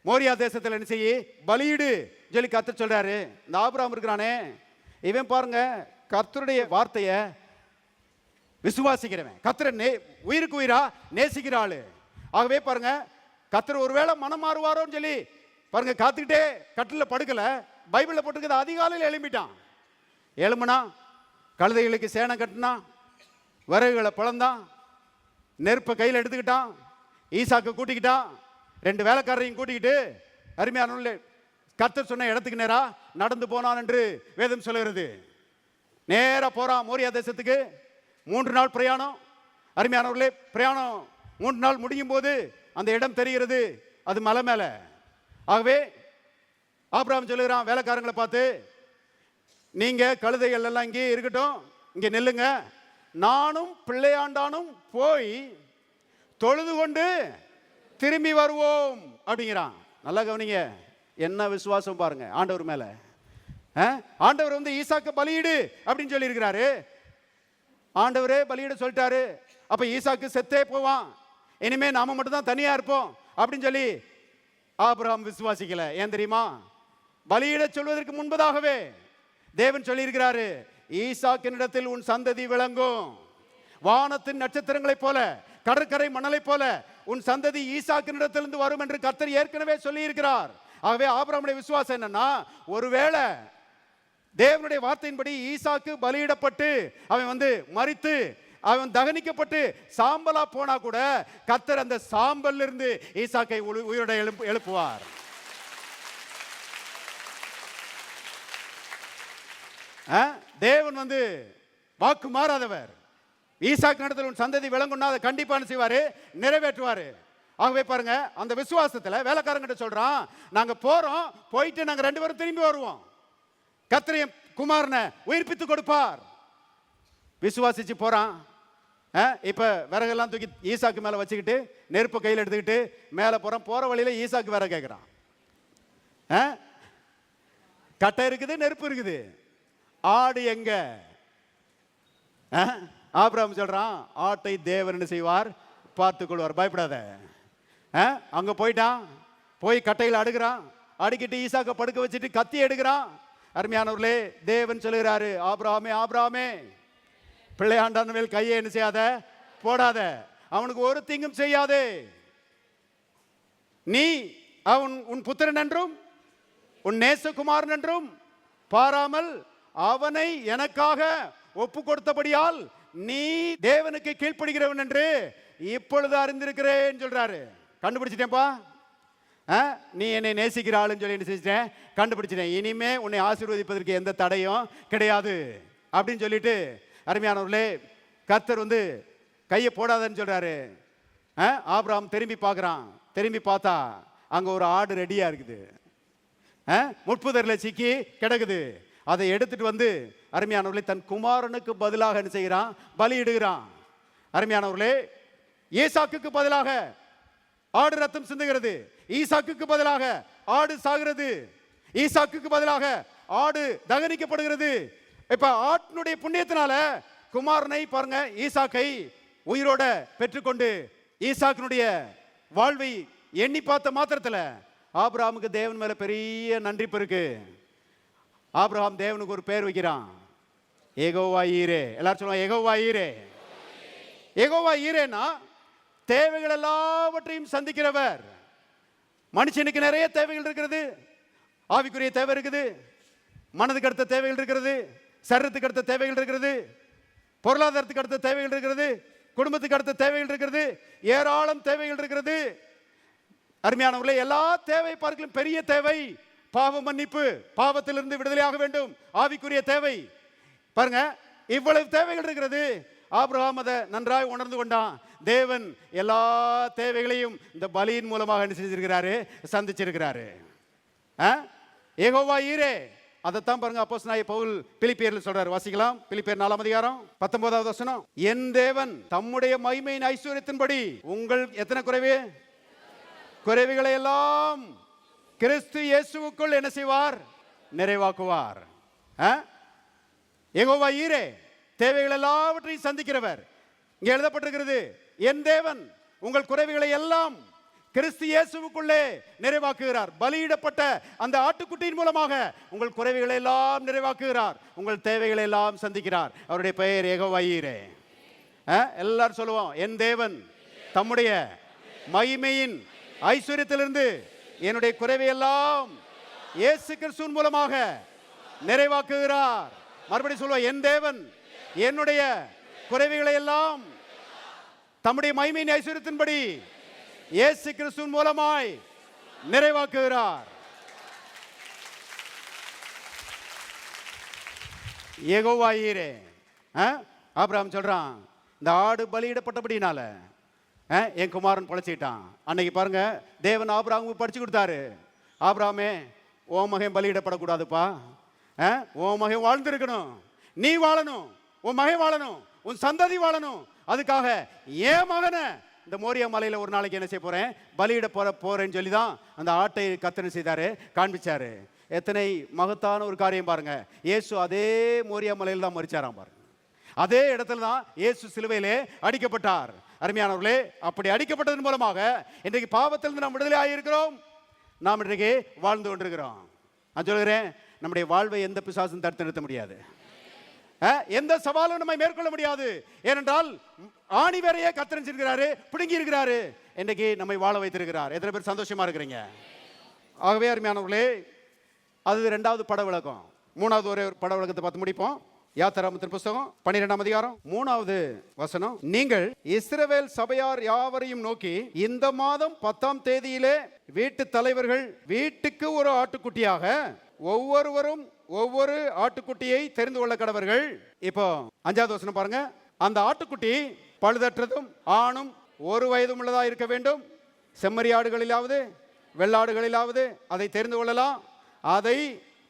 மோரியா தேசத்தில் என்ன செய்ய? பலியிடு சொல்லி கர்த்தர் சொல்றாரு. இந்த ஆபிரகாம் இருக்கிறானே, இவன் பாருங்க கர்த்தருடைய வார்த்தையை விசுவாசிக்கிறவன், கர்த்தரை உயிருக்கு உயிரா நேசிக்கிற ஆளு. ஆகவே பாருங்க, கர்த்தர் ஒருவேளை மனம் மாறுவாரோன்னு சொல்லி பாருங்க காத்துக்கிட்டே கட்டில் படுக்கல. பைபிளில் போட்டுருக்குது, அதிகாலையில் எழும்பிட்டான். எழும்புனா கழுதைகளுக்கு சேனம் கட்டினா, விறகுகளை பிளந்தான், நெருப்பை கையில் எடுத்துக்கிட்டான், ஈசாக்கு கூட்டிக்கிட்டான், 2 வேலைக்காரரையும் கூட்டிக்கிட்டு அருமையான கர்த்தர் சொன்ன இடத்துக்கு நேரா நடந்து போனான் என்று வேதம் சொல்லுகிறது. நேரா போறான் மோரியா தேசத்துக்கு. 3 நாள் பிரயாணம். அருமையானவர்களே, பிரயாணம் 3 நாள் முடியும் போது அந்த இடம் தெரிகிறது, அது மலை மேல. ஆகவே ஆபிரகாம் சொல்லுகிறான் வேலைக்காரங்களை பார்த்து, நீங்க கழுதைகள் எல்லாம் இங்கே இருக்கட்டும், இங்க நெல்லுங்க, நானும் பிள்ளையாண்டானும் போய் தொழுது கொண்டு திரும்பி வருவோம் அப்படிங்கிறான். நல்லா கவனிங்க, என்ன விசுவாசம் பாருங்க ஆண்டவர் மேல. ஆண்டவர் வந்து ஈசாக்கு பலியிடு அப்படின்னு சொல்லி இருக்கிறாரு. ஆண்டவரே பலியிட சொல்லிட்டாரு. அப்ப ஈசாக்கு செத்தே போவான், இனிமே நாம மட்டும் தான் தனியா இருப்போம் அப்படின்னு சொல்லி ஆபிரகாம் விசுவாசிக்கல. ஏன் தெரியுமா? பலியிட சொல்வதற்கு முன்பதாகவே தேவன் சொல்லி இருக்கிறாரு, ஈசாக்கினிடத்தில் உன் சந்ததி விளங்கும், வானத்தின் நட்சத்திரங்களைப் போல, கடற்கரை மணலை போல உன் சந்ததி ஈசாக்கினிடத்திலிருந்து வரும் என்று கர்த்தர் ஏற்கனவே சொல்லி இருக்கிறார். ஆகவே ஆபிரகாமுடைய விசுவாசம் என்னன்னா, ஒருவேளை தேவனுடைய வார்த்தையின்படி ஈசாக்கு பலியிடப்பட்டு அவன் மரித்து அவன் தகனிக்கப்பட்டு சாம்பலா போனா கூட கர்த்தர் அந்த சாம்பல்ல இருந்து ஈசாக்கை உயிரோட எழுப்புவார். தேவன் வாக்கு மாறாதவர். ஈசாக்கு நடத்தல் உன் சந்ததி விளங்குன்னா அதை கண்டிப்பா செய்வாரு, நிறைவேற்றுவாரு. ஆகவே பாருங்க, அந்த விசுவாசத்துல வேலைக்காரங்கிட்ட சொல்றான், நாங்க போறோம், போயிட்டு நாங்க 2 பேரும் திரும்பி வருவோம், கர்த்தர் என் குமாரனை உயிர்ப்பித்து கொடுப்பார். விசுவாசிச்சு போறான். இப்ப விறகெல்லாம் தூக்கி ஈசாக்கு மேல வச்சுக்கிட்டு நெருப்பு கையில் எடுத்துக்கிட்டு மேல போறான். போற வழியில ஈசாக்கு வேற கேட்கிறான், கட்டை இருக்குது, நெருப்பு இருக்குது, ஆடு எங்க? ஆபிரகாம் சொல்றான், ஆட்டை தேவன் என்ன செய்வார், பார்த்துக் கொள்வார், பயப்படாத. அங்க போயிட்டான், போய் கட்டையில் அடுக்கிறான், அடுக்கிட்டு ஈசாக்க படுக்க வச்சுட்டு கத்தி எடுக்கிறான். அருமையானவர்களே, தேவன் சொல்லுகிறாரு, ஆபிரகாமே ஆபிரகாமே, பிள்ளையாண்டான் மேல் கையை என்ன செய்யாத, போடாத, அவனுக்கு ஒரு தீங்கும் செய்யாதே, நீ அவன் உன் புத்திரன் என்றும் உன் நேசகுமாரன் என்றும் பாராமல் அவனை எனக்காக ஒப்பு கொடுத்தபடியால் நீ தேவனுக்கு கீழ்ப்படுகிறவன் என்று இப்பொழுது அறிந்திருக்கிறேன் சொல்றாரு. கண்டுபிடிச்சிட்டேன்ப்பா, நீ என்னை நேசிக்கிற ஆளுன்னு சொல்லி என்ன செஞ்சிட்டேன், கண்டுபிடிச்சிட்டேன், இனிமே உன்னை ஆசீர்வதிப்பதற்கு எந்த தடையும் கிடையாது அப்படின்னு சொல்லிட்டு, அருமையானவர்களே, கர்த்தர் கையை போடாதன்னு சொல்றாரு. ஆபிரகாம் திரும்பி பார்க்கறான். திரும்பி பார்த்தா அங்க ஒரு ஆடு ரெடியா இருக்குது, முட்புதரில் சிக்கி கிடக்குது. அதை எடுத்துட்டு அருமையானவர்களே, தன் குமாரனுக்கு பதிலாக என்ன செய்கிறான், பலியிடுகிறான். அருமையானவர்களே, ஈசாக்குக்கு பதிலாக ஆடு ரத்தம் சிந்துகிறது, ஈசாக்குக்கு பதிலாக ஆடு சாகிறது, ஈசாக்குக்கு பதிலாக ஆடு தகனிக்கப்படுகிறது. இப்ப ஆட்டினுடைய புண்ணியத்தினால குமாரனை பாருங்க, ஈசாக்கை உயிரோட பெற்றுக்கொண்டு ஈசாக்கினுடைய வாழ்வை எண்ணி பார்த்த மாத்திரத்தில் ஆபிரகாமுக்கு தேவன் மேல பெரிய நன்றிப்பு இருக்கு. ஆபிரகாம் தேவனுக்கு ஒரு பேர் வைக்கிறான், யெகோவா ஈரே. எல்லாரும் சொல்லுவாங்க, யெகோவா ஈரே. யெகோவா ஈரேனா தேவைகள் எல்லாவற்றையும் சந்திக்கிறவர். மனுஷனுக்கு நிறைய தேவைகள் இருக்கிறது, ஆவிக்குரிய தேவை இருக்குது, மனதுக்கு அடுத்த தேவைகள் இருக்கிறது, சரீரத்துக்கு அடுத்த தேவைகள் இருக்கிறது, பொருளாதாரத்துக்கு அடுத்த தேவைகள் இருக்கிறது, குடும்பத்துக்கு அடுத்த தேவைகள் இருக்கிறது, ஏராளம் தேவைகள் இருக்கிறது. அருமையானவர்களே, எல்லா தேவை பார்க்கலும் பெரிய தேவை பாவ மன்னிப்பு, பாவத்திலிருந்து விடுதலையாக வேண்டும், ஆவிக்குரிய தேவை. பாருங்க, இவ்வளவு தேவைகள் இருக்கிறது. ஆபிரகாம் அதை நன்றாய் உணர்ந்து கொண்டான். தேவன் எல்லா தேவைகளையும் இந்த பலியின் மூலமாக என்ன செஞ்சிருக்கிறாரு, சந்திச்சிருக்கிறாரு. யெகோவா ஈரே, அதைத்தான் பாருங்க அப்போஸ்தலனாகிய பவுல் பிலிப்பியர்ல சொல்றாரு. வாசிக்கலாம், பிலிப்பியர் 4ஆம் அதிகாரம் 19வது வசனம். என் தேவன் தம்முடைய மகிமையின் ஐஸ்வரியத்தின்படி உங்கள் எத்தனை குறைவுகளை எல்லாம் கிறிஸ்து இயேசுவுக்குள் என்ன செய்வார், நிறைவாக்குவார். யெகோவா ஈரே, தேவைகள் எல்லாவற்றையும் சந்திக்கிறவர். இங்கே எழுதப்பட்டிருக்கிறது, என் தேவன் உங்கள் குறைவுகளை எல்லாம் கிறிஸ்து இயேசுவுக்குள்ளே நிறைவாக்குகிறார். பலியிடப்பட்ட அந்த ஆட்டுக்குட்டியின் மூலமாக உங்கள் குறைவுகளை எல்லாம் நிறைவாக்குகிறார், உங்கள் தேவைகளை எல்லாம் சந்திக்கிறார். அவருடைய பெயர் யெகோவா ஈரே. எல்லாரும் சொல்லுவோம், என் தேவன் தம்முடைய மகிமையின் ஐஸ்வரியத்திலிருந்து என்னுடைய குறைவையெல்லாம் இயேசு கிறிஸ்துவின் மூலமாக நிறைவாக்குகிறார். மறுபடியும் சொல்லுவோம், என் தேவன் என்னுடைய குறைவுகளை எல்லாம் தம்முடைய மகிமையின் ஐஸ்வரியத்தின்படி இயேசு கிறிஸ்துவின் மூலமாய் நிறைவாக்குகிறார். யெகோவா ஈரே. ஆபிரகாம் சொல்றான், இந்த ஆடு பலியிடப்பட்டபடினால என் குமாரன் பொழைச்சிட்டான். அன்னைக்கு பாருங்க, தேவன் ஆபிரகாமுக்கு படிச்சு கொடுத்தாரு, ஆபிரகாமே உன் மகன் பலியிடப்படக்கூடாதுப்பா, உன் மகன் வாழ்ந்திருக்கணும், நீ வாழணும், உன் மகன் வாழணும், உன் சந்ததி வாழணும், அதுக்காக என் மகனை இந்த மோரியா மலையில ஒரு நாளைக்கு என்ன செய்ய போறேன், பலியிட போறேன்னு சொல்லி தான் அந்த ஆட்டை கத்தனை செய்தாரு, காண்பிச்சாரு. எத்தனை மகத்தான ஒரு காரியம் பாருங்க. இயேசு அதே மோரியா மலையில தான் மரிச்சாராம் பாருங்க, அதே இடத்துல தான் இயேசு சிலுவையிலே அடிக்கப்பட்டார். அருமையானவர்களே, அப்படி அடிக்கப்பட்டதன் மூலமாக இன்றைக்கு பாவத்திலிருந்து நாம் விடுதலை ஆகியிருக்கிறோம், நாம் இன்றைக்கு வாழ்ந்து கொண்டிருக்கிறோம். நான் சொல்கிறேன், நம்முடைய வாழ்வை எந்த பிசாசும் தடுத்து நிறுத்த முடியாது, எந்த சவாலும் நம்மை மேற்கொள்ள முடியாது. ஏனென்றால் ஆணி வேறையே கத்தரிச்சிருக்கிறாரு, பிடுங்கி இருக்கிறாரு, இன்றைக்கு நம்மை வாழ வைத்திருக்கிறார். எத்தனை பேர் சந்தோஷமா இருக்கிறீங்க? ஆகவே அருமையானவர்களே, அது 2வது பட விளக்கம். 3வது ஒரே ஒரு பட விளக்கத்தை பார்த்து முடிப்போம். யாத்திராகமத்தின் புஸ்தகம் 12ஆம் அதிகாரம் 3வது வசனம். நீங்கள் இஸ்ரவேல் சபையார் யாவரையும் நோக்கி, இந்த மாதம் 10ஆம் தேதியிலே வீட்டு தலைவர்கள் வீட்டுக்கு ஒரு ஆட்டுக்குட்டியாக ஒவ்வொருவரும் ஒவ்வொரு ஆட்டுக்குட்டியை தெரிந்து கொள்ள கடவர்கள். இப்போ 5வது வசனம் பாருங்க. அந்த ஆட்டுக்குட்டி பழுதற்றதும் ஆணும் 1 வயதும் உள்ளதா இருக்க வேண்டும். செம்மறியாடுகளிலாவது வெள்ளாடுகளிலாவது அதை தெரிந்து கொள்ளலாம். அதை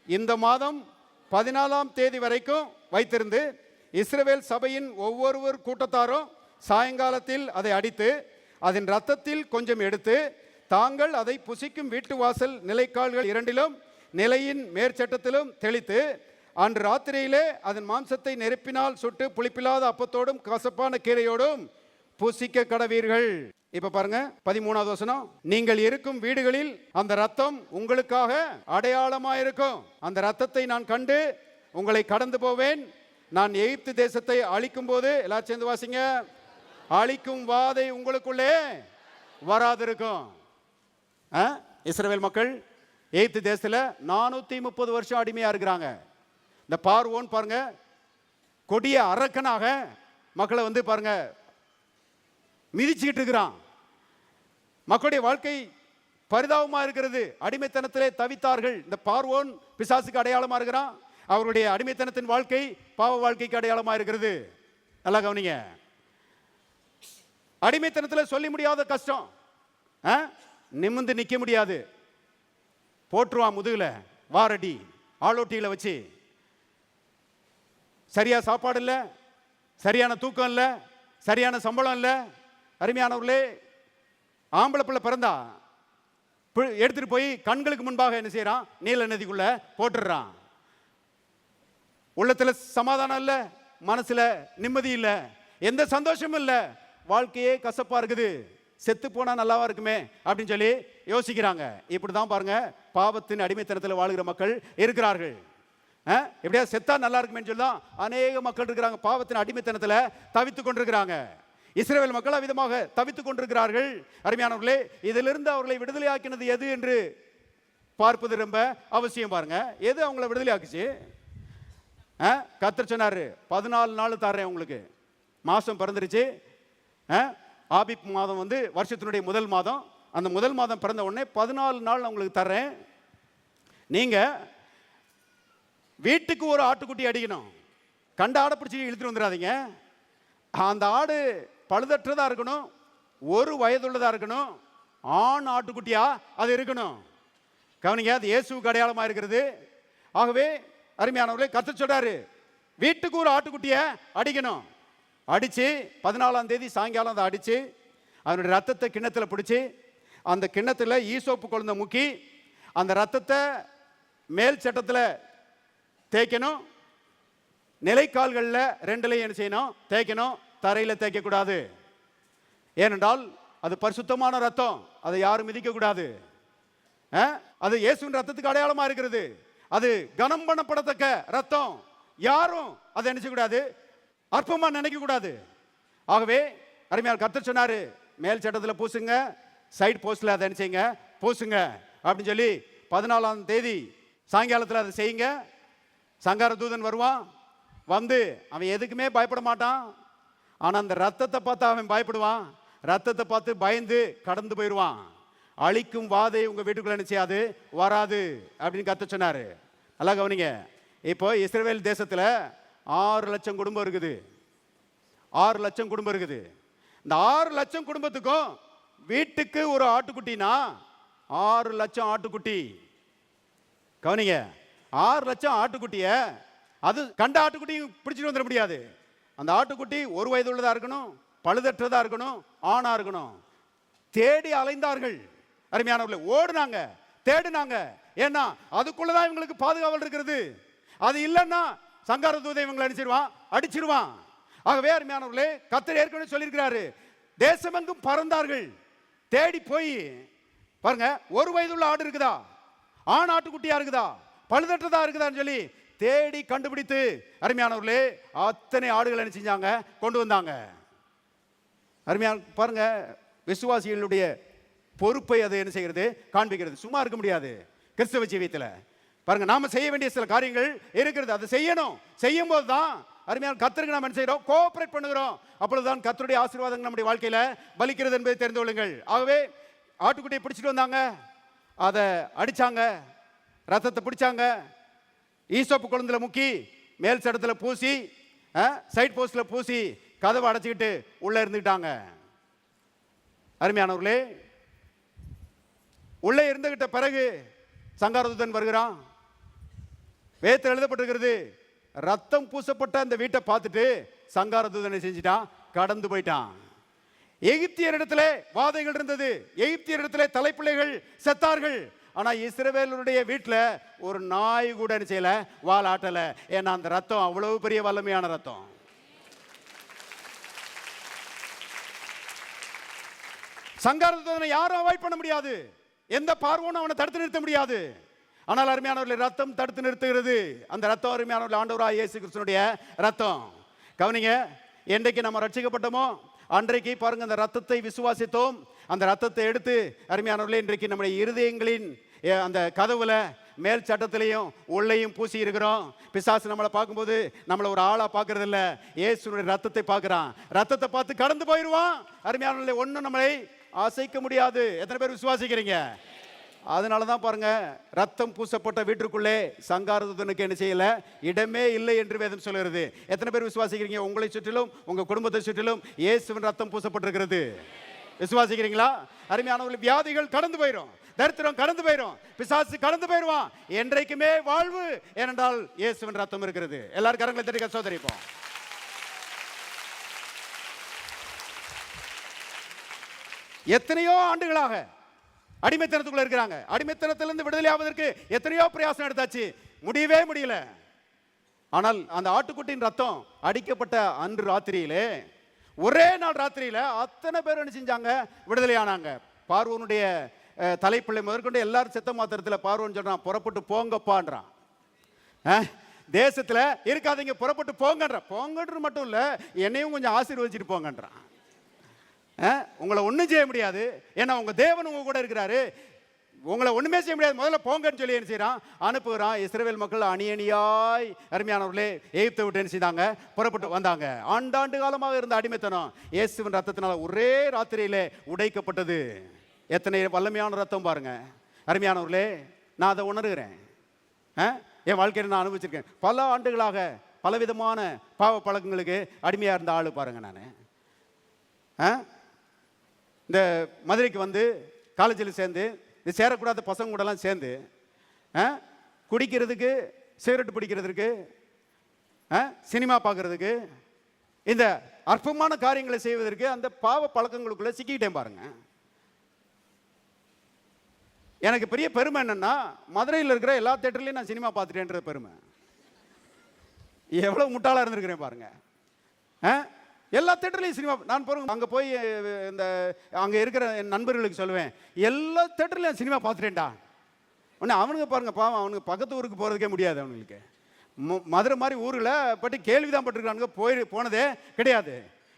இந்த மாதம் 14ஆம் தேதி வரைக்கும் வைத்திருந்து இஸ்ரவேல் சபையின் ஒவ்வொரு கூட்டத்தாரும் சாயங்காலத்தில் அதை அடித்து அதன் இரத்தத்தில் கொஞ்சம் எடுத்து தாங்கள் அதை புசிக்கும் வீட்டு வாசல் நிலைக்கால்கள் 2லும் நிலையின் மேற்சட்டத்திலும் தெளித்து அன்று ராத்திரியிலே அதன் மாம்சத்தை நெருப்பினால் சுட்டு புளிப்பில்லாத அப்பத்தோடும் கசப்பான கீரையோடும் புசிக்க கடவீர்கள். இப்ப பாருங்க 13வது வசனம். நீங்கள் இருக்கும் வீடுகளில் அந்த ரத்தம் உங்களுக்காக அடையாளமாயிருக்கும். அந்த ரத்தத்தை நான் கண்டு உங்களை கடந்து போவேன். நான் எகிப்து தேசத்தை அழிக்கும் போது, எல்லாரும் சேர்ந்து வாசிங்க, அழிக்கும் வாதை உங்களுக்குள்ளே வராதிருக்கும். இஸ்ரவேல் மக்கள் எகிப்து தேசத்தில் 430 வருஷம் அடிமையா இருக்கிறாங்க. இந்த பார்வோன் பாருங்க, கொடிய அரக்கனாக மக்களை வந்து பாருங்க மிதிச்சுக்கிட்டு இருக்கிறான். மக்களுடைய வாழ்க்கை பரிதாபமா இருக்கிறது. அடிமைத்தனத்திலே தவித்தார்கள். இந்த பார்வோன் பிசாசுக்கு அடையாளமா இருக்கிறான். அவருடைய அடிமைத்தனத்தின் வாழ்க்கை பாவ வாழ்க்கைக்கு அடையாளமா இருக்கிறது. நல்லா கவனிங்க. அடிமைத்தனத்தில் சொல்லி முடியாத கஷ்டம், நிமிர்ந்து நிற்க முடியாது, போட்டுருவான் முதுகுல வாரடி ஆளோட்டியில வச்சு. சரியா சாப்பாடு இல்லை, சரியான தூக்கம் இல்லை, சரியான சம்பளம் இல்லை. அருமையானவர்களே, ஆம்பளை பிள்ளை பிறந்தா எடுத்துட்டு போய் கண்களுக்கு முன்பாக என்ன செய்யறான், நீல நதிக்குள்ள போட்டுடுறான். உள்ளத்துல சமாதானம் இல்லை, மனசுல நிம்மதி இல்லை, எந்த சந்தோஷமும் இல்லை, வாழ்க்கையே கசப்பா இருக்குது. செத்து போனா நல்லாவா இருக்குமே அப்படின்னு சொல்லி யோசிக்கிறாங்க. இப்படிதான் பாருங்க பாவத்தின் அடிமைத்தனத்தில் வாழுகிற மக்கள் இருக்கிறார்கள். எப்படியா செத்தா நல்லா இருக்குமே சொல்லி அநேக மக்கள் இருக்கிறாங்க. பாவத்தின் அடிமைத்தனத்தில் தவித்துக் கொண்டிருக்கிறாங்க. இஸ்ரவேல் மக்கள் அவ்விதமாக தவித்துக் கொண்டிருக்கிறார்கள். அருமையானவர்களே, இதிலிருந்து அவர்களை விடுதலையாக்கினது எது என்று பார்ப்பது ரொம்ப அவசியம். பாருங்க, எது அவங்கள விடுதலை ஆக்குச்சு? கர்த்தர் சொன்னாரு, 14 நாள் தர்றேன் உங்களுக்கு. மாசம் பிறந்துருச்சு. ஆபிப் மாதம் வந்து வருஷத்தினுடைய முதல் மாதம். அந்த முதல் மாதம் பிறந்த உடனே 14 நாள் உங்களுக்கு தர்றேன். நீங்க வீட்டுக்கு ஒரு ஆட்டுக்குட்டி அடிக்கணும். கண்ட ஆடை பிடிச்சி இழுத்துட்டு வந்துடாதீங்க. அந்த ஆடு பழுதற்றதா இருக்கணும், 1 வயதுள்ளதா இருக்கணும், ஆண் ஆட்டுக்குட்டியா அது இருக்கணும். கவனிங்க, அது இயேசுவுக்கு அடையாளமா இருக்கிறது. ஆகவே அருமையானவர்களே, கர்த்தர் சொல்றாரு, வீட்டுக்கு ஒரு ஆட்டுக்குட்டியை அடிக்கணும். அடிச்சு 14ஆம் தேதி சாயங்காலம் அதை அடிச்சு அதனுடைய ரத்தத்தை கிண்ணத்தில் பிடிச்சி அந்த கிண்ணத்தில் ஈசோப்பு குழந்தை முக்கி அந்த ரத்தத்தை மேல் சட்டத்தில் தேய்க்கணும். நிலைக்கால்களில் 2லையும் என்ன செய்யணும், தேய்க்கணும். தரையில் தேய்க்கக்கூடாது. ஏனென்றால் அது பரிசுத்தமான ரத்தம், அதை யாரும் மிதிக்கக்கூடாது. அது இயேசுவின் ரத்தத்துக்கு அடையாளமா இருக்கிறது. அது கனம் பண்ணப்படத்தக்க ரத்தம். யாரும் அதை நினைச்சக்கூடாது, அற்பமா நினைக்க கூடாது. ஆகவே அருமையான கர்த்தர் சொன்னாரு, மேல் சட்டத்தில் பூசுங்க, சைடு போஸ்ட்ல அதை நினைச்சீங்க பூசுங்க அப்படின்னு சொல்லி 14ஆம் தேதி சாயங்காலத்தில் அதை செய்யுங்க. சங்கார தூதன் வருவான். வந்து அவன் எதுக்குமே பயப்பட மாட்டான். ஆனால் அந்த ரத்தத்தை பார்த்து அவன் பயப்படுவான். ரத்தத்தை பார்த்து பயந்து கடந்து போயிடுவான். அழிக்கும் வாதை உங்க வீட்டுக்குள்ள என்ன செய்யாது, வராது அப்படின்னு கர்த்தர் சொன்னாரு. நல்லா கவனிங்க. இப்போ இஸ்ரவேல் தேசத்தில் 6 லட்சம் குடும்பம் இருக்குது. 6 லட்சம் குடும்பம் இருக்குது. இந்த 6 லட்சம் குடும்பத்துக்கும் வீட்டுக்கு ஒரு ஆட்டுக்குட்டினா 6 லட்சம் ஆட்டுக்குட்டி. கவனிங்க, 6 லட்சம் ஆட்டுக்குட்டிய அது கண்ட ஆட்டுக்குட்டியும் பிடிச்சிட்டு வந்துட முடியாது. அந்த ஆட்டுக்குட்டி 1 வயது உள்ளதா இருக்கணும், பழுதற்றதா இருக்கணும், ஆணா இருக்கணும். தேடி அலைந்தார்கள். அருமையானவர்களே, ஓடுனாங்க, தேடினாங்க. ஏன்னா அதுக்குள்ளதான் இவங்களுக்கு பாதுகாவல் இருக்கிறது. அது இல்லைன்னா சங்கார தூதை இவங்களை அடிச்சிருவான். ஆகவே அருமையானவர்களே, கர்த்தர் ஏற்கனவே சொல்லியிருக்கிறாரு, தேசமெங்கும் பறந்தார்கள். தேடி போய் பாருங்க, 1 வயதுள்ள ஆடு இருக்குதா, ஆண் ஆட்டுக்குட்டியா இருக்குதா, பழுதற்றதா இருக்குதான்னு சொல்லி தேடி கண்டுபிடித்து அருமையானவர்களே அத்தனை ஆடுகளை என்ன செஞ்சாங்க, கொண்டு வந்தாங்க. அருமையான பாருங்க, விசுவாசிகளுடைய பொறுப்பை அது என்ன செய்கிறது, காண்பிக்கிறது. சும்மா இருக்க முடியாது கிறிஸ்தவ ஜீவியத்தில். பாருங்க, நாம செய்ய வேண்டிய சில காரியங்கள் இருக்கிறது, அதை செய்யணும். செய்யும் போது தான் அருமையான கர்த்தருக்கு நாம் என்ன செய்கிறோம், கோஆபரேட் பண்ணுகிறோம். அப்பொழுதுதான் கர்த்தருடைய ஆசீர்வாதங்கள் நம்முடைய வாழ்க்கையில பலிக்கிறது என்பதை தெரிந்து கொள்ளுங்கள். ஆகவே ஆட்டுக்குட்டியை பிடிச்சிட்டு வந்தாங்க, அதை அடிச்சாங்க, ரத்தத்தை பிடிச்சாங்க, ஈசோப்பு குழந்தைல முக்கி மேல் சடத்துல பூசி சைட் போஸ்ட்ல பூசி கதவை அடைச்சிக்கிட்டு உள்ள இருந்துக்கிட்டாங்க. அருமையானவர்களே, உள்ளே இருந்துகிட்ட பிறகு சங்காரதூதன் வருகிறான். வேதத்தில் எழுதப்பட்டிருக்கிறது, ரத்தம் பூசப்பட்ட அந்த வீட்டை பார்த்துட்டு சங்காரதூதனை செஞ்சிட்டான், கடந்து போயிட்டான். எகிப்தியரிடத்திலே வாதைகள் இருந்தது, எகிப்தியரிடத்திலே தலைப்பிள்ளைகள் செத்தார்கள். ஆனா இஸ்ரவேலருடைய வீட்டில் ஒரு நாய் கூட என்ன செய்யல, வால் ஆட்டல. ஏன்னா அந்த ரத்தம் அவ்வளவு பெரிய வல்லமையான ரத்தம். சங்காரதூதனை யாரும் அவாய்ட் பண்ண முடியாது, எந்த பார்வோனும் அவனை தடுத்து நிறுத்த முடியாது. ஆனால் அருமையானவர்களை ரத்தம் தடுத்து நிறுத்துகிறது. அந்த ரத்தம் அருமையானவர்கள் ஆண்டவராகிய இயேசு கிறிஸ்துவினுடைய ரத்தம். கவனிங்க, என்றைக்கு நம்ம ரட்சிக்கப்பட்டோமோ அன்றைக்கு பாருங்க, அந்த ரத்தத்தை விசுவாசித்தோம். அந்த ரத்தத்தை எடுத்து அருமையானவர்களே, இன்றைக்கு நம்முடைய இருதயங்களின் அந்த கதவுல மேல் சட்டத்திலையும் உள்ளேயும் பூசி இருக்கிறோம். பிசாசு நம்மளை பார்க்கும்போது நம்மளை ஒரு ஆளா பார்க்கறது இல்ல, இயேசுனுடைய ரத்தத்தை பார்க்கிறான். ரத்தத்தை பார்த்து கடந்து போயிடுவான். அருமையானவர்களே, ஒன்றும் நம்மளை அசைக்க முடியாது. எத்தனை பேர் விசுவாசிக்கிறீங்க? அதனால தான் பாருங்க, ரத்தம் பூசப்பட்ட வீட்டிற்குள்ளே சங்காரதூதனுக்கு என்ன செய்யல, இடமே இல்லை என்று வேதம் சொல்கிறது. எத்தனை பேர் விசுவாசிக்கிறீங்க? உங்களை சுற்றிலும் உங்க குடும்பத்தை சுற்றிலும் இயேசுவின் ரத்தம் பூசப்பட்டிருக்கிறது. விசுவாசிக்கிறீங்களா? அருமையானவர்கள், வியாதிகள் கடந்து போயிடும், தரித்திரம் கடந்து போயிடும், பிசாசு கடந்து போயிடுவான். என்றைக்குமே வாழ்வு, ஏனென்றால் இயேசுவின் ரத்தம் இருக்கிறது. எல்லாரும் கரங்களை தட்டி சோதரிப்போம். எத்தனையோ ஆண்டுகளாக அடிமைத்தனத்துக்குள்ள இருக்கிறாங்க. அடிமைத்தனத்திலிருந்து விடுதலை ஆவதற்கு எத்தனையோ பிரயாசம் எடுத்தாச்சு, முடியவே முடியல. ஆனால் அந்த ஆட்டுக்குட்டியின் ரத்தம் அடிக்கப்பட்ட அன்று ராத்திரியிலே, ஒரே நாள் ராத்திரியில அத்தனை பேர் என்ன செஞ்சாங்க, விடுதலை ஆனாங்க. பார்வோனுடைய தலைப்பிள்ளை முதற்கொண்டு எல்லாரும் செத்த மாத்திரத்தில் பார்வோன்னு சொல்றான், புறப்பட்டு போங்கப்பான்றான். தேசத்துல இருக்காதீங்க, புறப்பட்டு போங்கன்ற. போங்கன்று மட்டும் இல்ல, என்னையும் கொஞ்சம் ஆசீர்வதிச்சுட்டு போங்கன்றான். உங்களை ஒன்றும் செய்ய முடியாது, ஏன்னா உங்க தேவன் உங்க கூட இருக்கிறாரு, உங்களை ஒண்ணுமே செய்ய முடியாது, முதல்ல போங்கன்னு சொல்லி என்ன செய்யறான், அனுப்புகிறான். இஸ்ரவேல் மக்கள் அணி அணியாய் அருமையானவர்களே எகிப்தை விட்டு என்ன செய்தாங்க, புறப்பட்டு வந்தாங்க. ஆண்டாண்டு காலமாக இருந்த அடிமைத்தனம் இயேசுவின் ரத்தத்தினால ஒரே ராத்திரியிலே உடைக்கப்பட்டது. எத்தனை வல்லமையான ரத்தம் பாருங்க. அருமையானவர்களே, நான் அதை உணர்கிறேன். என் வாழ்க்கையில் நான் அனுபவிச்சிருக்கேன். பல ஆண்டுகளாக பலவிதமான பாவ பழக்கங்களுக்கு அடிமையா இருந்த ஆளு பாருங்க. நான் இந்த மதுரைக்கு வந்து காலேஜில் சேர்ந்து இந்த சேரக்கூடாத பசங்க கூடலாம் சேர்ந்து குடிக்கிறதுக்கு, சிகரெட் பிடிக்கிறதுக்கு, சினிமா பார்க்கறதுக்கு, இந்த அற்பமான காரியங்களை செய்வதற்கு அந்த பாவ பழக்கங்களுக்குள்ள சிக்கிக்கிட்டேன் பாருங்க. எனக்கு பெரிய பெருமை என்னன்னா, மதுரையில் இருக்கிற எல்லா தேட்டர்லையும் நான் சினிமா பார்த்துட்டேன்ற பெருமை. எவ்வளவு முட்டாளா இருந்திருக்கிறேன் பாருங்க. எல்லா தேட்டர்லையும் சினிமா நான் போகிறேன். அங்கே போய் இந்த அங்கே இருக்கிற என் நண்பர்களுக்கு சொல்லுவேன், எல்லா தேட்டர்லையும் சினிமா பார்த்துட்டேன்டா. உடனே அவனுங்க பாருங்க, பாவம், அவனுக்கு பக்கத்து ஊருக்கு போகிறதுக்கே முடியாது. அவனுங்களுக்கு மதுரை மாதிரி ஊரில் பட்டு கேள்வி தான் பட்டுருக்கானுங்க, போனதே கிடையாது.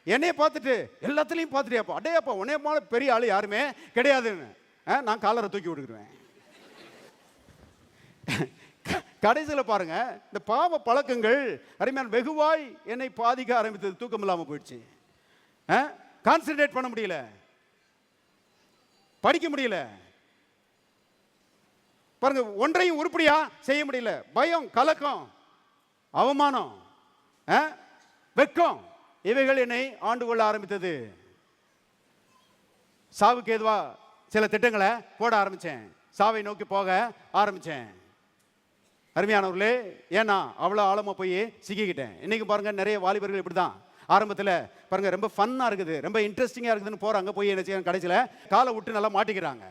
என்னைய பார்த்துட்டு எல்லாத்துலேயும் பார்த்துட்டியாப்பா, அடையாப்பா உன்னையமான பெரிய ஆள் யாருமே கிடையாதுன்னு நான் காலரை தூக்கி விட்டுக்குருவேன். கடைசியில் பாருங்க, இந்த பாவ பழக்கங்கள் அருமையான வெகுவாய் என்னை பாதிக்க ஆரம்பித்தது. தூக்கம் இல்லாமல் போயிடுச்சு, கான்சென்ட்ரேட் பண்ண முடியல, படிக்க முடியல பாருங்க, ஒன்றையும் உருப்படியா செய்ய முடியல. பயம், கலக்கம், அவமானம், வெட்கம், இவைகள் என்னை ஆண்டு கொள்ள ஆரம்பித்தது. சாவுக்கு ஏதுவா சில திட்டங்களை போட ஆரம்பிச்சேன், சாவை நோக்கி போக ஆரம்பிச்சேன். அருமையானவர்களே, ஏன்னா அவ்வளோ ஆழமாக போய் சிக்கிக்கிட்டேன். இன்னைக்கு பாருங்க, நிறைய வாலிபர்கள் இப்படி தான் ஆரம்பத்தில் பாருங்க, ரொம்ப ஃபன்னாக இருக்குது, ரொம்ப இன்ட்ரெஸ்டிங்காக இருக்குதுன்னு போகிறாங்க, போய் என்ன செய்ய கடைசியில் காலை விட்டு நல்லா மாட்டிக்கிறாங்க.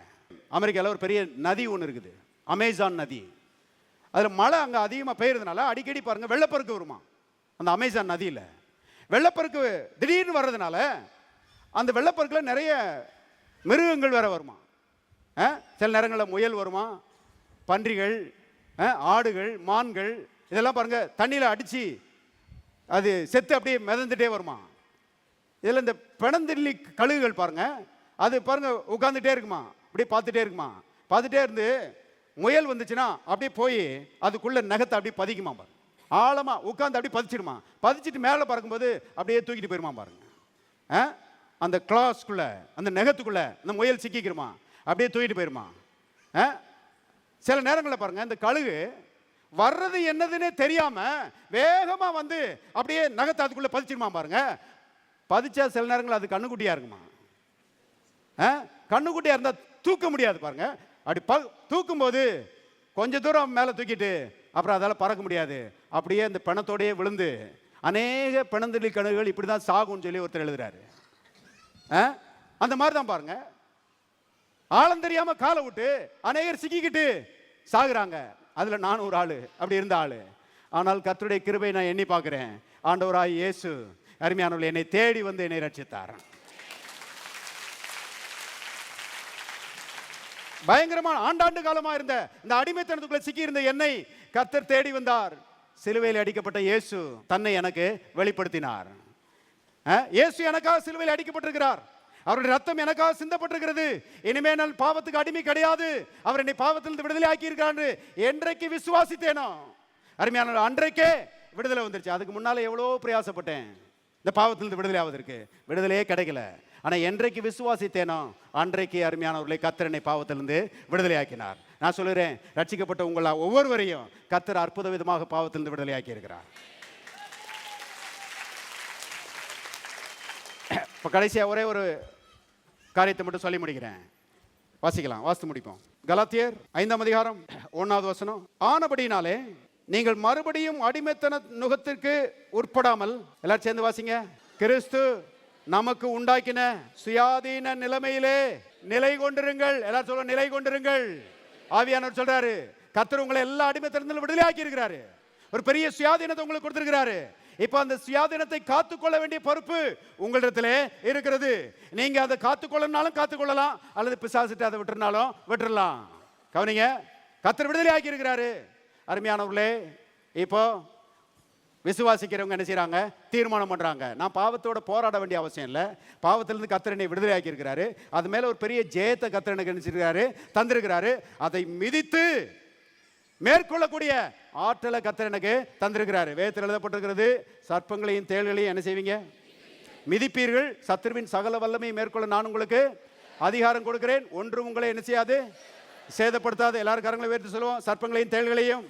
அமெரிக்காவில் ஒரு பெரிய நதி ஒன்று இருக்குது, அமேசான் நதி. அதில் மழை அங்கே அதிகமாக பெய்யறதுனால அடிக்கடி பாருங்க வெள்ளப்பெருக்கு வருமா அந்த அமேசான் நதியில். வெள்ளப்பெருக்கு திடீர்னு வர்றதுனால அந்த வெள்ளப்பெருக்கில் நிறைய மிருகங்கள் வேற வருமா. சில நேரங்களில் முயல் வருமா, பன்றிகள், ஆடுகள், மான்கள், இதெல்லாம் பாருங்க தண்ணியில் அடிச்சு அது செத்து அப்படியே மிதந்துட்டே வருமா. இதில் இந்த பிணந்தில்லி கழுகுகள் பாருங்க, அது பாருங்க உட்காந்துட்டே இருக்குமா. இப்படி பார்த்துட்டே இருக்குமா. பார்த்துட்டே இருந்து முயல் வந்துச்சுன்னா அப்படியே போய் அதுக்குள்ள நகத்தை அப்படியே பதிக்குமா பாருங்க. ஆழமா உட்காந்து அப்படியே பதிச்சிடுமா. பதிச்சுட்டு மேலே பறக்கும்போது அப்படியே தூக்கிட்டு போயிருமா பாருங்க. அந்த கிளாஸ்க்குள்ள அந்த நகத்துக்குள்ள அந்த முயல் சிக்கிக்கிறமா, அப்படியே தூக்கிட்டு போயிருமா. சில நேரங்களில் பாருங்க இந்த கழுகு வர்றது என்னதுன்னே தெரியாம வேகமா வந்து அப்படியே நகத்தை அதுக்குள்ள பதிச்சிடுமா பாருங்க. பதிச்சா சில நேரங்கள் அது கண்ணுக்குட்டியா இருக்குமா. கண்ணுக்குட்டியா இருந்தா தூக்க முடியாது பாருங்க. அப்படி தூக்கும் போது கொஞ்ச தூரம் மேலே தூக்கிட்டு அப்புறம் அதால் பறக்க முடியாது. அப்படியே அந்த பிணத்தோடையே விழுந்து அநேக பிணந்தளி கழுகுகள் இப்படி தான் சாகும்னு சொல்லி ஒருத்தர் எழுதுறாரு. அந்த மாதிரி தான் பாருங்க, ஆழம் தெரியாம காலை விட்டு அநேகர் சிக்கிக்கிட்டு சாகுறாங்க. அதுல நான் ஒரு ஆளு, அப்படி இருந்த ஆளு. ஆனால் கர்த்தருடைய கிருபை நான் எண்ணி பார்க்கிறேன். ஆண்டவராய் இயேசு அருமையானவர்களே என்னை தேடி வந்து என்னை ரட்சித்தார். பயங்கரமான ஆண்டாண்டு காலமா இருந்த இந்த அடிமைத்தனத்துக்குள்ள சிக்கி இருந்த என்னை கர்த்தர் தேடி வந்தார். சிலுவையில் அடிக்கப்பட்ட இயேசு தன்னை எனக்கு வெளிப்படுத்தினார். இயேசு எனக்காக சிலுவையில் அடிக்கப்பட்டிருக்கிறார். அவருடைய ரத்தம் எனக்காக சிந்தப்பட்டிருக்கிறது. இனிமே நான் பாவத்துக்கு அடிமை கிடையாது. அவர் என்னை பாவத்திலிருந்து விடுதலை ஆக்கி இருக்கிறார். என்றைக்கு விசுவாசித்தேனோ அருமையான அன்றைக்கே விடுதலை வந்துருச்சு. அதுக்கு முன்னால எவ்வளோ பிரயாசப்பட்டேன் இந்த பாவத்திலிருந்து விடுதலை ஆவதற்கு, விடுதலையே கிடைக்கல. ஆனால் என்றைக்கு விசுவாசித்தேனோ அன்றைக்கு அருமையானவர்களை கர்த்தர் என்னை பாவத்திலிருந்து விடுதலை ஆக்கினார். நான் சொல்லுறேன், ரட்சிக்கப்பட்ட உங்கள ஒவ்வொருவரையும் கர்த்தர் அற்புத விதமாக பாவத்திலிருந்து விடுதலை ஆக்கி இருக்கிறார். இப்போ கடைசியாக ஒரே ஒரு காரியத்தை மட்டும் சொல்லி முடிக்கிறேன். வாசிக்கலாம், வாசித்து முடிப்போம். கலாத்தியர் 5ஆம் அதிகாரம் 1வது வசனம். ஆனபடினாலே நீங்கள் மறுபடியும் அடிமைத்தன நுகத்திற்கு உட்படாமல், எல்லாரும் சேர்ந்து வாசிங்க. கிறிஸ்து நமக்கு உண்டாக்கின சுயாதீன நிலைமையிலே நிலை கொண்டிருங்கள். எல்லாரும் சொல்ல, நிலை கொண்டிருங்கள். ஆவியானவர் சொல்றாரு, கர்த்தர் உங்களை எல்லா அடிமைத்தனத்திலும் விடுதலை ஆக்கி இருக்கிறாரு. ஒரு பெரிய சுயாதீனத்தை உங்களுக்கு கொடுத்திருக்கிறாரு. இப்ப அந்த சுயாதீனத்தை காத்துக்கொள்ள வேண்டிய பொறுப்பு உங்களிடத்திலே இருக்கிறது. நீங்க அதை காத்துக்கொள்ளனாலும் காத்துக்கொள்ளலாம், அல்லது பிசாசிட்டு அதை விட்டுறனாலும் விட்டுறலாம். கவனிங்க, கர்த்தர் விடுதலை ஆக்கி இருக்கிறாரு. அருமையானவர்களே, இப்போ விசுவாசிக்கிறவங்க என்ன செய்யறாங்க? தீர்மானம் பண்றாங்க. நான் பாவத்தோட போராட வேண்டிய அவசியம் இல்லை. பாவத்திலிருந்து கர்த்தர் என்னை விடுதலை ஆக்கி இருக்கிறாரு. அது மேல ஒரு பெரிய ஜெயத்தை கர்த்தர் எனக்கு நினைச்சிருக்காரு, தந்திருக்கிறாரு. அதை மிதித்து மேற்கொள்ளக்கூடிய ஆற்றலை கர்த்தர் எனக்கு தந்திருக்கிறாரு. வேதத்தில் எழுதப்பட்டிருக்கிறது, சர்ப்பங்களையும் தேள்களையும் என்ன செய்வீங்க? மிதிப்பீர்கள். சத்துருவின் சகல வல்லமையை மேற்கொள்ள நான் உங்களுக்கு அதிகாரம் கொடுக்கிறேன். ஒன்று உங்களை என்ன செய்யாது? சேதப்படுத்தாது. எல்லாரும் கரங்களை உயர்த்தி சொல்லுவோம். சர்ப்பங்களையும் தேள்களையும்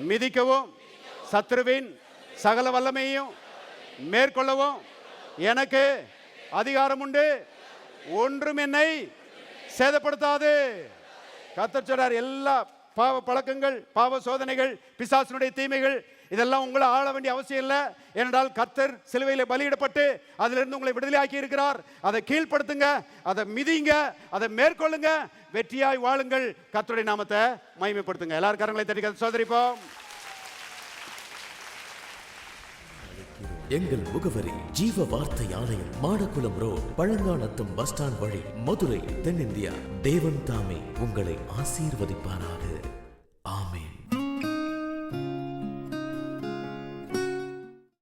மிதிக்கவும் சத்துருவின் சகல வல்லமையையும் மேற்கொள்ளவும் எனக்கு அதிகாரம் உண்டு. ஒன்றும் என்னை சேதப்படுத்தாது. கர்த்தர் சொல்றார், எல்லா பாவ பழக்கங்கள், பாவ சோதனைகள், பிசாசினுடைய தீமைகள், இதெல்லாம் உங்களை ஆள வேண்டிய அவசியம் இல்லை. ஏனென்றால் கர்த்தர் சிலுவையில் பலியிடப்பட்டு அதிலிருந்து உங்களை விடுதலை ஆக்கி இருக்கிறார். அதை கீழ்ப்படுத்துங்க, அதை மிதிங்க, அதை மேற்கொள்ளுங்க, வெற்றியாய் வாழுங்கள், கர்த்தருடைய நாமத்தை மகிமைப்படுத்துங்க. எல்லாரும் கரங்களை தட்டி சோதரிப்போம். எங்கள் முகவரி ஜீவ வார்த்தை ஆலயம், Madakkulam road, Palanganatham bus stand வழி, மதுரை, தென்னிந்தியா. தேவன் தாமே உங்களை ஆசீர்வதிப்பாராக.